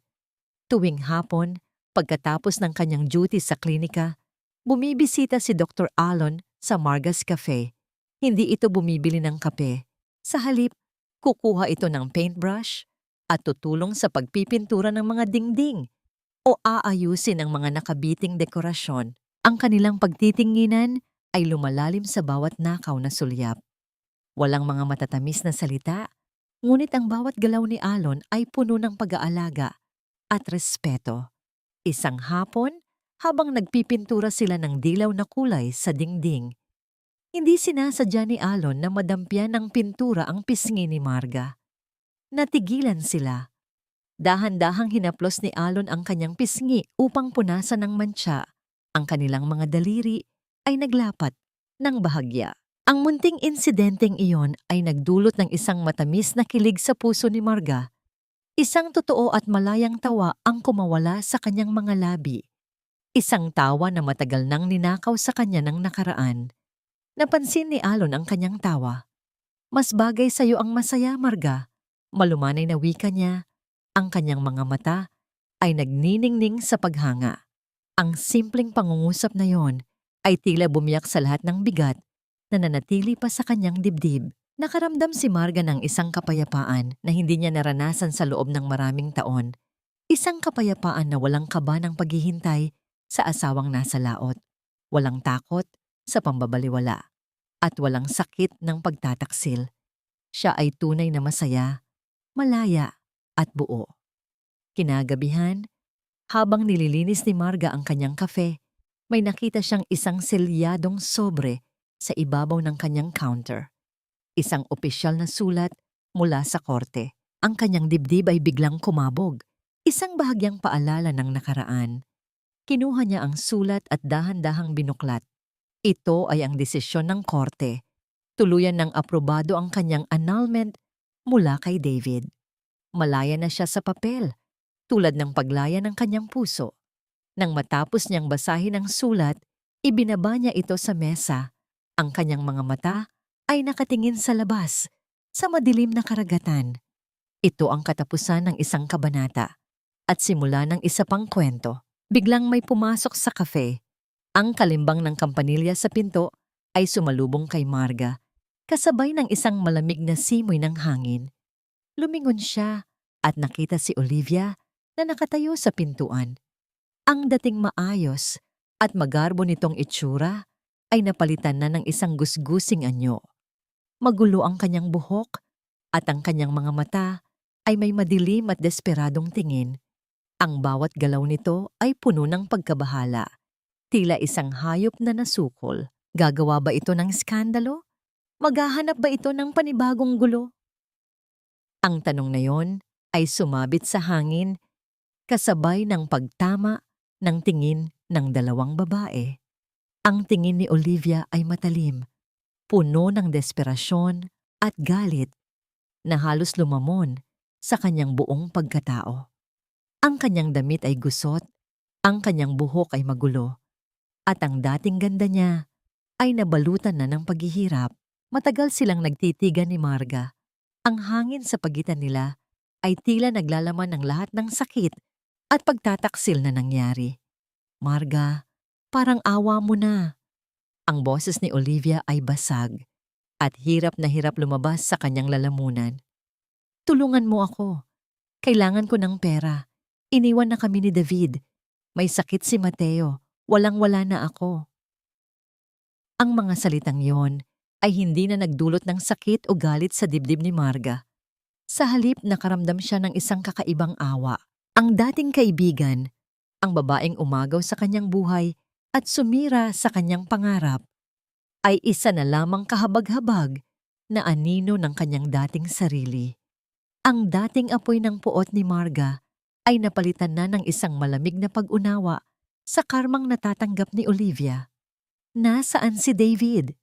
Tuwing hapon, pagkatapos ng kanyang duty sa klinika, bumibisita si Dr. Alon sa Marga's Cafe. Hindi ito bumibili ng kape. Sa halip, kukuha ito ng paintbrush at tutulong sa pagpipintura ng mga dingding o aayusin ang mga nakabiting dekorasyon. Ang kanilang pagtitinginan ay lumalalim sa bawat nakaw na sulyap. Walang mga matatamis na salita, ngunit ang bawat galaw ni Alon ay puno ng pag-aalaga at respeto. Isang hapon, habang nagpipintura sila ng dilaw na kulay sa dingding, hindi sinasadya ni Alon na madampyan ng pintura ang pisngi ni Marga. Natigilan sila. Dahan-dahang hinaplos ni Alon ang kanyang pisngi upang punasan ng mantsa. Ang kanilang mga daliri ay naglapat ng bahagya. Ang munting insidenteng iyon ay nagdulot ng isang matamis na kilig sa puso ni Marga. Isang totoo at malayang tawa ang kumawala sa kanyang mga labi. Isang tawa na matagal nang ninakaw sa kanya ng nakaraan. Napansin ni Alon ang kanyang tawa. Mas bagay sa iyo ang masaya, Marga. Malumanay na wika niya. Ang kanyang mga mata ay nagniningning sa paghanga. Ang simpleng pangungusap na yon ay tila bumiyak sa lahat ng bigat na nanatili pa sa kanyang dibdib. Nakaramdam si Marga ng isang kapayapaan na hindi niya naranasan sa loob ng maraming taon. Isang kapayapaan na walang kaba ng paghihintay sa asawang nasa laot. Walang takot sa pambabaliwala. At walang sakit ng pagtataksil. Siya ay tunay na masaya, malaya at buo. Kinagabihan, habang nililinis ni Marga ang kanyang kafe, may nakita siyang isang selyadong sobre sa ibabaw ng kanyang counter. Isang opisyal na sulat mula sa korte. Ang kanyang dibdib ay biglang kumabog. Isang bahagyang paalala ng nakaraan. Kinuha niya ang sulat at dahan-dahang binuklat. Ito ay ang desisyon ng korte. Tuluyan ng aprobado ang kanyang annulment mula kay David. Malaya na siya sa papel, tulad ng paglaya ng kanyang puso. Nang matapos niyang basahin ang sulat, ibinaba niya ito sa mesa. Ang kanyang mga mata ay nakatingin sa labas, sa madilim na karagatan. Ito ang katapusan ng isang kabanata at simula ng isa pang kwento. Biglang may pumasok sa kafe. Ang kalimbang ng kampanilya sa pinto ay sumalubong kay Marga, kasabay ng isang malamig na simoy ng hangin. Lumingon siya at nakita si Olivia na nakatayo sa pintuan. Ang dating maayos at magarbo nitong itsura ay napalitan na ng isang gusgusing anyo. Magulo ang kanyang buhok at ang kanyang mga mata ay may madilim at desperadong tingin. Ang bawat galaw nito ay puno ng pagkabahala. Tila isang hayop na nasukol. Gagawa ba ito ng skandalo? Maghahanap ba ito ng panibagong gulo? Ang tanong na yon ay sumabit sa hangin kasabay ng pagtama ng tingin ng dalawang babae. Ang tingin ni Olivia ay matalim, puno ng desperasyon at galit na halos lumamon sa kanyang buong pagkatao. Ang kanyang damit ay gusot, ang kanyang buhok ay magulo, at ang dating ganda niya ay nabalutan na ng paghihirap. Matagal silang nagtitigan ni Marga. Ang hangin sa pagitan nila ay tila naglalaman ng lahat ng sakit at pagtataksil na nangyari. Marga, parang awa mo na. Ang boses ni Olivia ay basag at hirap na hirap lumabas sa kanyang lalamunan. Tulungan mo ako. Kailangan ko ng pera. Iniwan na kami ni David. May sakit si Mateo. Walang-wala na ako. Ang mga salitang yon ay hindi na nagdulot ng sakit o galit sa dibdib ni Marga. Sa halip nakaramdam siya ng isang kakaibang awa. Ang dating kaibigan, ang babaeng umagaw sa kanyang buhay at sumira sa kanyang pangarap, ay isa na lamang kahabag-habag na anino ng kanyang dating sarili. Ang dating apoy ng puot ni Marga ay napalitan na ng isang malamig na pag-unawa sa karmang natatanggap ni Olivia. Nasaan si David?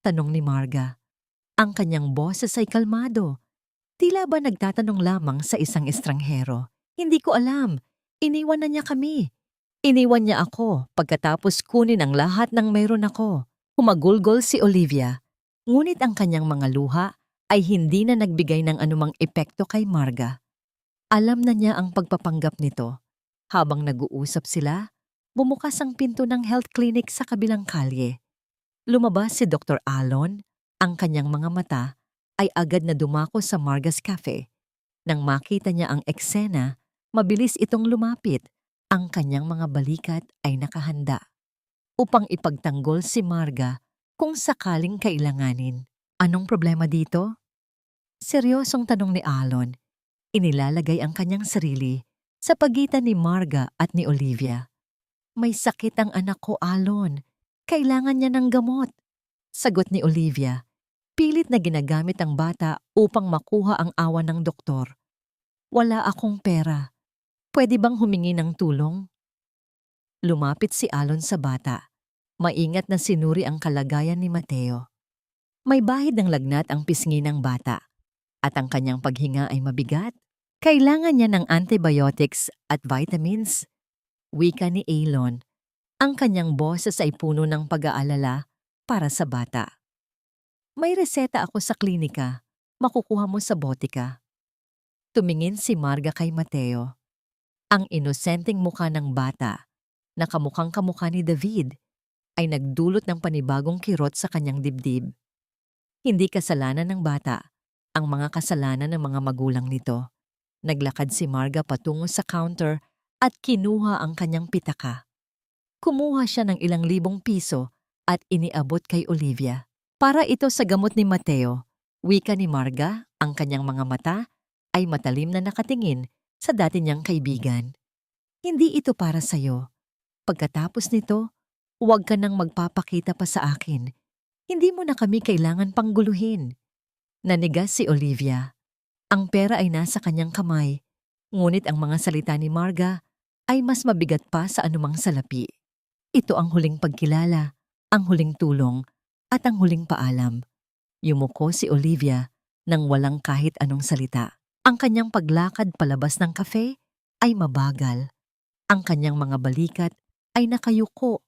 Tanong ni Marga. Ang kanyang boses ay kalmado. Tila ba nagtatanong lamang sa isang estranghero? Hindi ko alam. Iniwan na niya kami. Iniwan niya ako pagkatapos kunin ang lahat ng mayroon ako. Humagulgol si Olivia. Ngunit ang kanyang mga luha ay hindi na nagbigay ng anumang epekto kay Marga. Alam na niya ang pagpapanggap nito. Habang nag-uusap sila, bumukas ang pinto ng health clinic sa kabilang kalye. Lumabas si Dr. Alon, ang kanyang mga mata ay agad na dumako sa Marga's Cafe. Nang makita niya ang eksena, mabilis itong lumapit. Ang kanyang mga balikat ay nakahanda upang ipagtanggol si Marga kung sakaling kailanganin. Anong problema dito? Seryosong tanong ni Alon. Inilalagay ang kanyang sarili sa pagitan ni Marga at ni Olivia. May sakit ang anak ko, Alon. Kailangan niya ng gamot. Sagot ni Olivia. Pilit na ginagamit ang bata upang makuha ang awa ng doktor. Wala akong pera. Pwede bang humingi ng tulong? Lumapit si Alon sa bata. Maingat na sinuri ang kalagayan ni Mateo. May bahid ng lagnat ang pisngi ng bata at ang kanyang paghinga ay mabigat. Kailangan niya ng antibiotics at vitamins. Wika ni Alon. Ang kanyang boses ay puno ng pag-aalala para sa bata. May reseta ako sa klinika. Makukuha mo sa botika. Tumingin si Marga kay Mateo. Ang inosenteng mukha ng bata, na kamukhang kamukha ni David, ay nagdulot ng panibagong kirot sa kanyang dibdib. Hindi kasalanan ng bata ang mga kasalanan ng mga magulang nito. Naglakad si Marga patungo sa counter at kinuha ang kanyang pitaka. Kumuha siya ng ilang libong piso at iniabot kay Olivia. Para ito sa gamot ni Mateo. Wika ni Marga, ang kanyang mga mata ay matalim na nakatingin sa dati niyang kaibigan. Hindi ito para sa'yo. Pagkatapos nito, huwag ka nang magpapakita pa sa akin. Hindi mo na kami kailangan pangguluhin. Nanigas si Olivia. Ang pera ay nasa kanyang kamay, ngunit ang mga salita ni Marga ay mas mabigat pa sa anumang salapi. Ito ang huling pagkilala, ang huling tulong, at ang huling paalam. Yumuko si Olivia nang walang kahit anong salita. Ang kanyang paglakad palabas ng kafe ay mabagal. Ang kanyang mga balikat ay nakayuko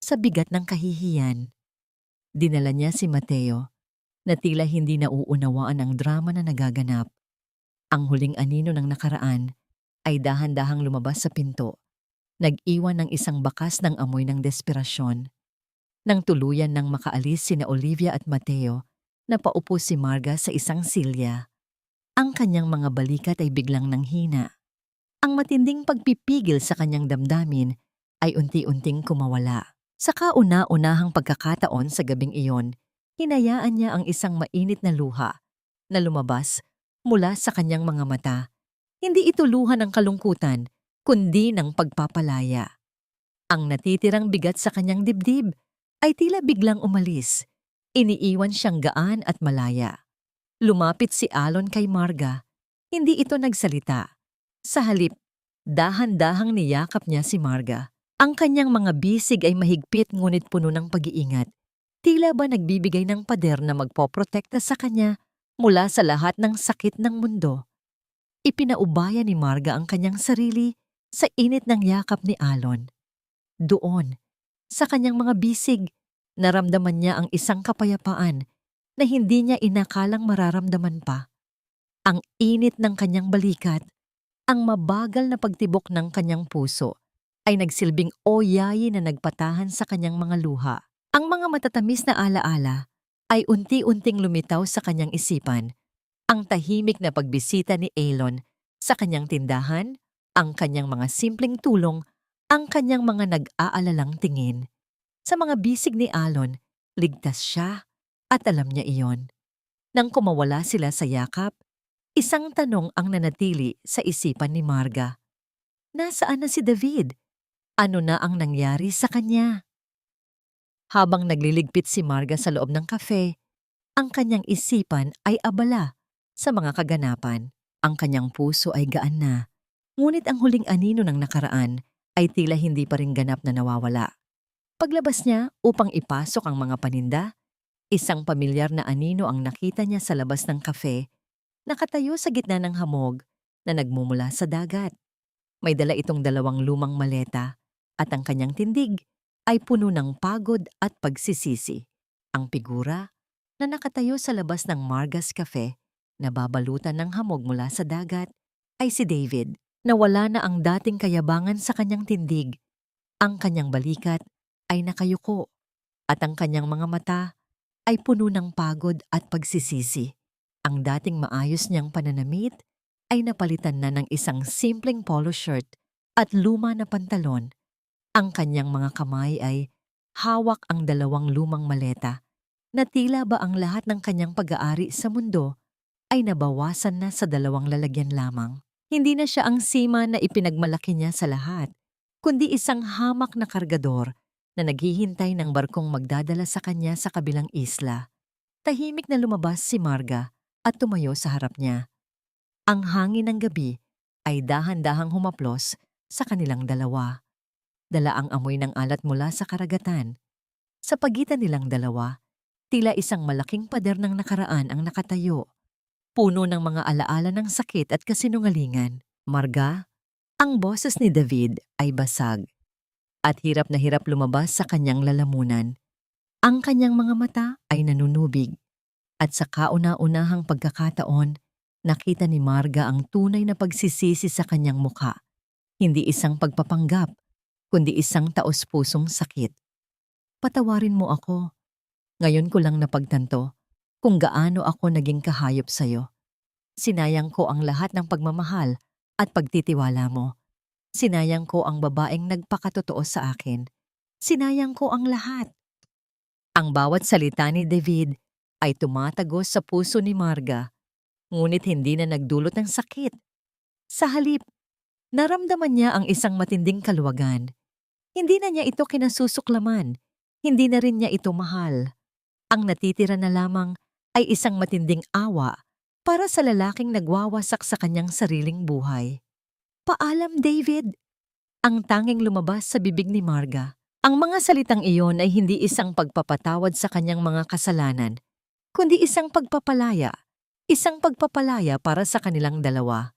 sa bigat ng kahihiyan. Dinala niya si Mateo na tila hindi nauunawaan ang drama na nagaganap. Ang huling anino ng nakaraan ay dahan-dahang lumabas sa pinto. Nag-iwan ng isang bakas ng amoy ng desperasyon. Nang tuluyan nang makaalis sina Olivia at Mateo, napaupo si Marga sa isang silya. Ang kanyang mga balikat ay biglang nanghina. Ang matinding pagpipigil sa kanyang damdamin ay unti-unting kumawala. Sa kauna-unahang pagkakataon sa gabing iyon, hinayaan niya ang isang mainit na luha na lumabas mula sa kanyang mga mata. Hindi ito luha ng kalungkutan, kundi ng pagpapalaya. Ang natitirang bigat sa kanyang dibdib ay tila biglang umalis. Iniiwan siyang gaan at malaya. Lumapit si Alon kay Marga. Hindi ito nagsalita. Sa halip, dahan-dahang niyakap niya si Marga. Ang kanyang mga bisig ay mahigpit ngunit puno ng pag-iingat. Tila ba nagbibigay ng pader na magpoprotekta sa kanya mula sa lahat ng sakit ng mundo. Ipinaubaya ni Marga ang kanyang sarili sa init ng yakap ni Alon. Doon, sa kanyang mga bisig, naramdaman niya ang isang kapayapaan na hindi niya inakalang mararamdaman pa. Ang init ng kanyang balikat, ang mabagal na pagtibok ng kanyang puso, ay nagsilbing oyayi na nagpatahan sa kanyang mga luha. Ang mga matatamis na alaala ay unti-unting lumitaw sa kanyang isipan. Ang tahimik na pagbisita ni Alon sa kanyang tindahan, ang kanyang mga simpleng tulong, ang kanyang mga nag-aalalang tingin. Sa mga bisig ni Alon, ligtas siya at alam niya iyon. Nang kumawala sila sa yakap, isang tanong ang nanatili sa isipan ni Marga. Nasaan na si David? Ano na ang nangyari sa kanya? Habang nagliligpit si Marga sa loob ng kafe, ang kanyang isipan ay abala sa mga kaganapan. Ang kanyang puso ay gaan na, ngunit ang huling anino ng nakaraan ay tila hindi pa rin ganap na nawawala. Paglabas niya upang ipasok ang mga paninda, isang pamilyar na anino ang nakita niya sa labas ng kafe, nakatayo sa gitna ng hamog na nagmumula sa dagat. May dala itong 2 lumang maleta at ang kanyang tindig ay puno ng pagod at pagsisisi. Ang figura na nakatayo sa labas ng Marga's Cafe na babalutan ng hamog mula sa dagat ay si David. Nawala na ang dating kayabangan sa kanyang tindig. Ang kanyang balikat ay nakayuko at ang kanyang mga mata ay puno ng pagod at pagsisisi. Ang dating maayos niyang pananamit ay napalitan na ng isang simpleng polo shirt at luma na pantalon. Ang kanyang mga kamay ay hawak ang 2 lumang maleta na tila ba ang lahat ng kanyang pag-aari sa mundo ay nabawasan na sa 2 lalagyan lamang. Hindi na siya ang seaman na ipinagmalaki niya sa lahat, kundi isang hamak na kargador na naghihintay ng barkong magdadala sa kanya sa kabilang isla. Tahimik na lumabas si Marga at tumayo sa harap niya. Ang hangin ng gabi ay dahan-dahang humaplos sa kanilang dalawa. Dala ang amoy ng alat mula sa karagatan. Sa pagitan nilang dalawa, tila isang malaking pader ng nakaraan ang nakatayo. Puno ng mga alaala ng sakit at kasinungalingan. Marga, ang boses ni David ay basag at hirap na hirap lumabas sa kanyang lalamunan. Ang kanyang mga mata ay nanunubig at sa kauna-unahang pagkakataon, nakita ni Marga ang tunay na pagsisisi sa kanyang mukha. Hindi isang pagpapanggap, kundi isang taos-pusong sakit. Patawarin mo ako. Ngayon ko lang napagtanto kung gaano ako naging kahayop sa'yo. Sinayang ko ang lahat ng pagmamahal at pagtitiwala mo. Sinayang ko ang babaeng nagpakatotoo sa akin. Sinayang ko ang lahat. Ang bawat salita ni David ay tumatagos sa puso ni Marga, ngunit hindi na nagdulot ng sakit. Sa halip, naramdaman niya ang isang matinding kaluwagan. Hindi na niya ito kinasusuklaman. Hindi na rin niya ito mahal. Ang natitira na lamang ay isang matinding awa para sa lalaking nagwawasak sa kanyang sariling buhay. Paalam, David! Ang tanging lumabas sa bibig ni Marga. Ang mga salitang iyon ay hindi isang pagpapatawad sa kanyang mga kasalanan, kundi isang pagpapalaya. Isang pagpapalaya para sa kanilang dalawa.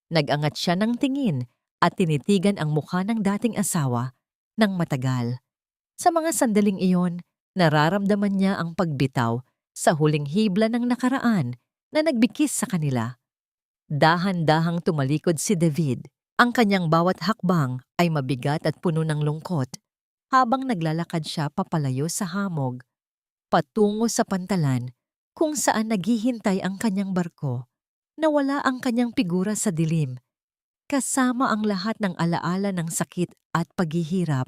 Nag-angat siya ng tingin at tinitigan ang mukha ng dating asawa ng matagal. Sa mga sandaling iyon, nararamdaman niya ang pagbitaw sa huling hibla ng nakaraan na nagbikis sa kanila. Dahan-dahang tumalikod si David. Ang kanyang bawat hakbang ay mabigat at puno ng lungkot habang naglalakad siya papalayo sa hamog, patungo sa pantalan kung saan naghihintay ang kanyang barko. Nawala ang kanyang figura sa dilim, kasama ang lahat ng alaala ng sakit at paghihirap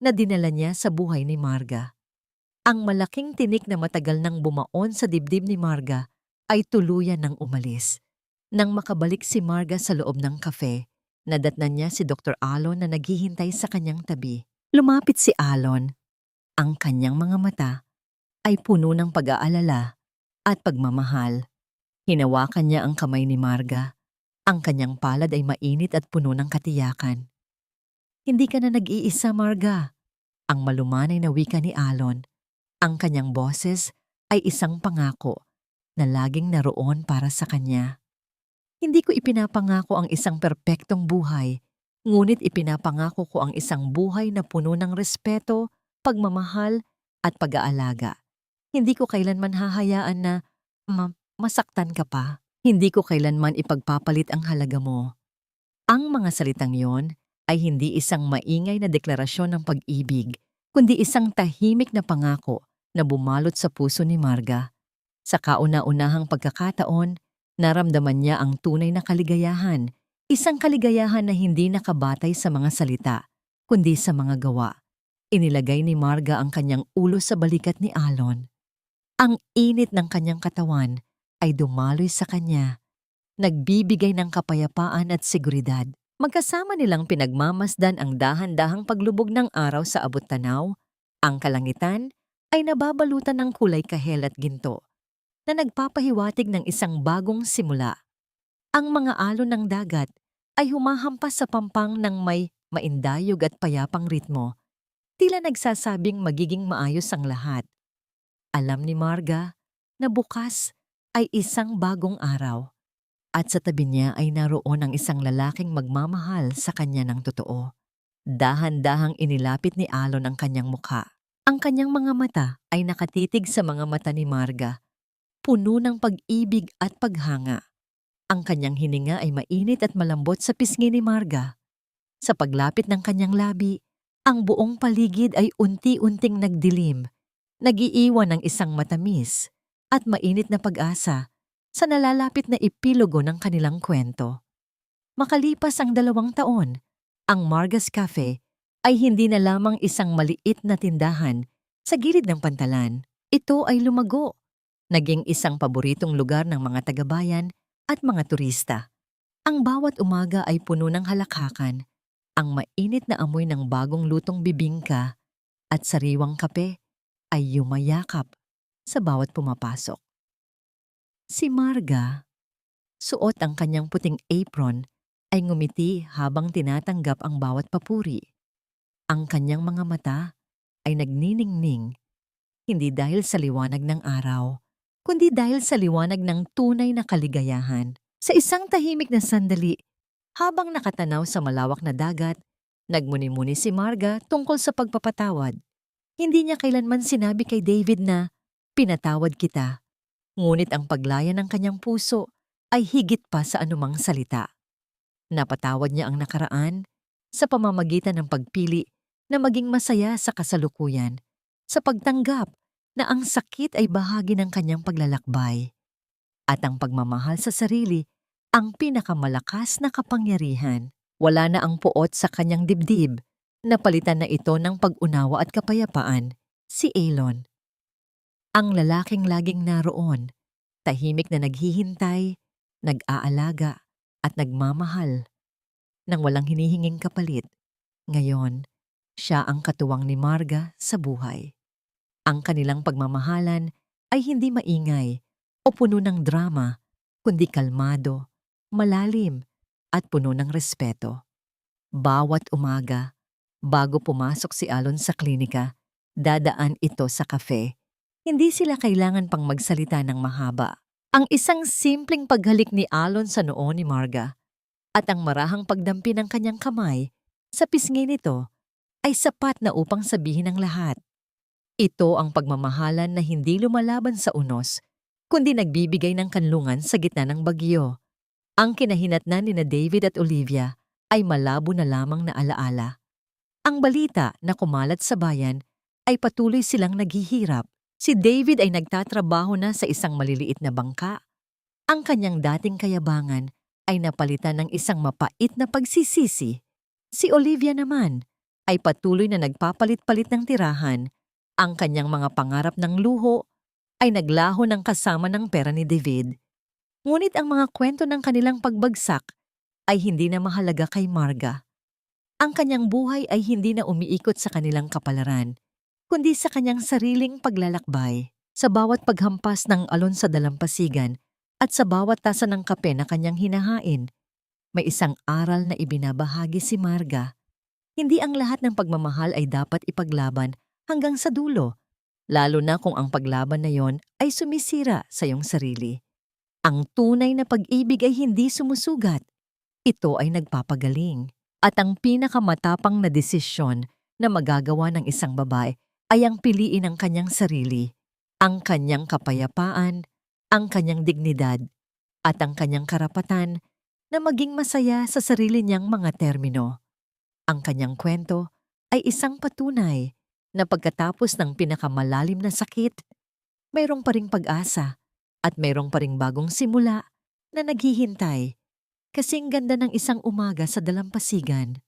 na dinala niya sa buhay ni Marga. Ang malaking tinik na matagal nang bumaon sa dibdib ni Marga ay tuluyan ng umalis. Nang makabalik si Marga sa loob ng kafe, nadatnan niya si Dr. Alon na naghihintay sa kanyang tabi. Lumapit si Alon. Ang kanyang mga mata ay puno ng pag-aalala at pagmamahal. Hinawakan niya ang kamay ni Marga. Ang kanyang palad ay mainit at puno ng katiyakan. Hindi ka na nag-iisa, Marga. Ang malumanay na wika ni Alon. Ang kanyang boses ay isang pangako na laging naroon para sa kanya. Hindi ko ipinapangako ang isang perpektong buhay, ngunit ipinapangako ko ang isang buhay na puno ng respeto, pagmamahal at pag-aalaga. Hindi ko kailanman hahayaan na masaktan ka pa. Hindi ko kailanman ipagpapalit ang halaga mo. Ang mga salitang yon ay hindi isang maingay na deklarasyon ng pag-ibig, kundi isang tahimik na pangako na bumalot sa puso ni Marga. Sa kauna-unahang pagkakataon, naramdaman niya ang tunay na kaligayahan, isang kaligayahan na hindi nakabatay sa mga salita, kundi sa mga gawa. Inilagay ni Marga ang kanyang ulo sa balikat ni Alon. Ang init ng kanyang katawan ay dumaloy sa kanya, nagbibigay ng kapayapaan at seguridad. Magkasama nilang pinagmamasdan ang dahan-dahang paglubog ng araw sa abot-tanaw. Ang kalangitan ay nababalutan ng kulay kahel at ginto, na nagpapahiwatig ng isang bagong simula. Ang mga alon ng dagat ay humahampas sa pampang ng may maindayog at payapang ritmo, tila nagsasabing magiging maayos ang lahat. Alam ni Marga na bukas ay isang bagong araw, at sa tabi niya ay naroon ang isang lalaking magmamahal sa kanya ng totoo. Dahan-dahang inilapit ni Alon ang kanyang mukha. Ang kanyang mga mata ay nakatitig sa mga mata ni Marga, puno ng pag-ibig at paghanga. Ang kanyang hininga ay mainit at malambot sa pisngi ni Marga. Sa paglapit ng kanyang labi, ang buong paligid ay unti-unting nagdilim, nag-iiwan ng isang matamis at mainit na pag-asa sa nalalapit na epilogo ng kanilang kwento. Makalipas ang 2 taon, ang Marga's Cafe ay hindi na lamang isang maliit na tindahan sa gilid ng pantalan. Ito ay lumago, naging isang paboritong lugar ng mga taga-bayan at mga turista. Ang bawat umaga ay puno ng halakhakan, ang mainit na amoy ng bagong lutong bibingka at sariwang kape ay yumayakap sa bawat pumapasok. Si Marga, suot ang kanyang puting apron, ay ngumiti habang tinatanggap ang bawat papuri. Ang kanyang mga mata ay nagniningning, hindi dahil sa liwanag ng araw, kundi dahil sa liwanag ng tunay na kaligayahan. Sa isang tahimik na sandali, habang nakatanaw sa malawak na dagat, nagmuni-muni si Marga tungkol sa pagpapatawad. Hindi niya kailanman sinabi kay David na, "Pinatawad kita." Ngunit ang paglaya ng kanyang puso ay higit pa sa anumang salita. Napatawad niya ang nakaraan sa pamamagitan ng pagpili na maging masaya sa kasalukuyan, sa pagtanggap na ang sakit ay bahagi ng kanyang paglalakbay. At ang pagmamahal sa sarili, ang pinakamalakas na kapangyarihan. Wala na ang puot sa kanyang dibdib, napalitan na ito ng pag-unawa at kapayapaan. Si Alon, ang lalaking laging naroon, tahimik na naghihintay, nag-aalaga at nagmamahal nang walang hinihinging kapalit. Ngayon, siya ang katuwang ni Marga sa buhay. Ang kanilang pagmamahalan ay hindi maingay o puno ng drama, kundi kalmado, malalim at puno ng respeto. Bawat umaga, bago pumasok si Alon sa klinika, dadaan ito sa kafe. Hindi sila kailangan pang magsalita ng mahaba. Ang isang simpleng paghalik ni Alon sa noo ni Marga at ang marahang pagdampi ng kanyang kamay sa pisngi nito ay sapat na upang sabihin ang lahat. Ito ang pagmamahalan na hindi lumalaban sa unos, kundi nagbibigay ng kanlungan sa gitna ng bagyo. Ang kinahinatnan ni David at Olivia ay malabo na lamang na alaala. Ang balita na kumalat sa bayan ay patuloy silang naghihirap. Si David ay nagtatrabaho na sa isang maliliit na bangka. Ang kanyang dating kayabangan ay napalitan ng isang mapait na pagsisisi. Si Olivia naman ay patuloy na nagpapalit-palit ng tirahan. Ang kanyang mga pangarap ng luho ay naglaho ng kasama ng pera ni David. Ngunit ang mga kwento ng kanilang pagbagsak ay hindi na mahalaga kay Marga. Ang kanyang buhay ay hindi na umiikot sa kanilang kapalaran, kundi sa kanyang sariling paglalakbay. Sa bawat paghampas ng alon sa dalampasigan at sa bawat tasa ng kape na kanyang hinahain, may isang aral na ibinabahagi si Marga. Hindi ang lahat ng pagmamahal ay dapat ipaglaban hanggang sa dulo, lalo na kung ang paglaban na yon ay sumisira sa iyong sarili. Ang tunay na pag-ibig ay hindi sumusugat. Ito ay nagpapagaling. At ang pinakamatapang na desisyon na magagawa ng isang babae ay ang piliin ang kanyang sarili, ang kanyang kapayapaan, ang kanyang dignidad, at ang kanyang karapatan na maging masaya sa sarili niyang mga termino. Ang kanyang kwento ay isang patunay na pagkatapos ng pinakamalalim na sakit, mayroong pa ring pag-asa at mayroong pa ring bagong simula na naghihintay. Kasing ganda ng isang umaga sa dalampasigan.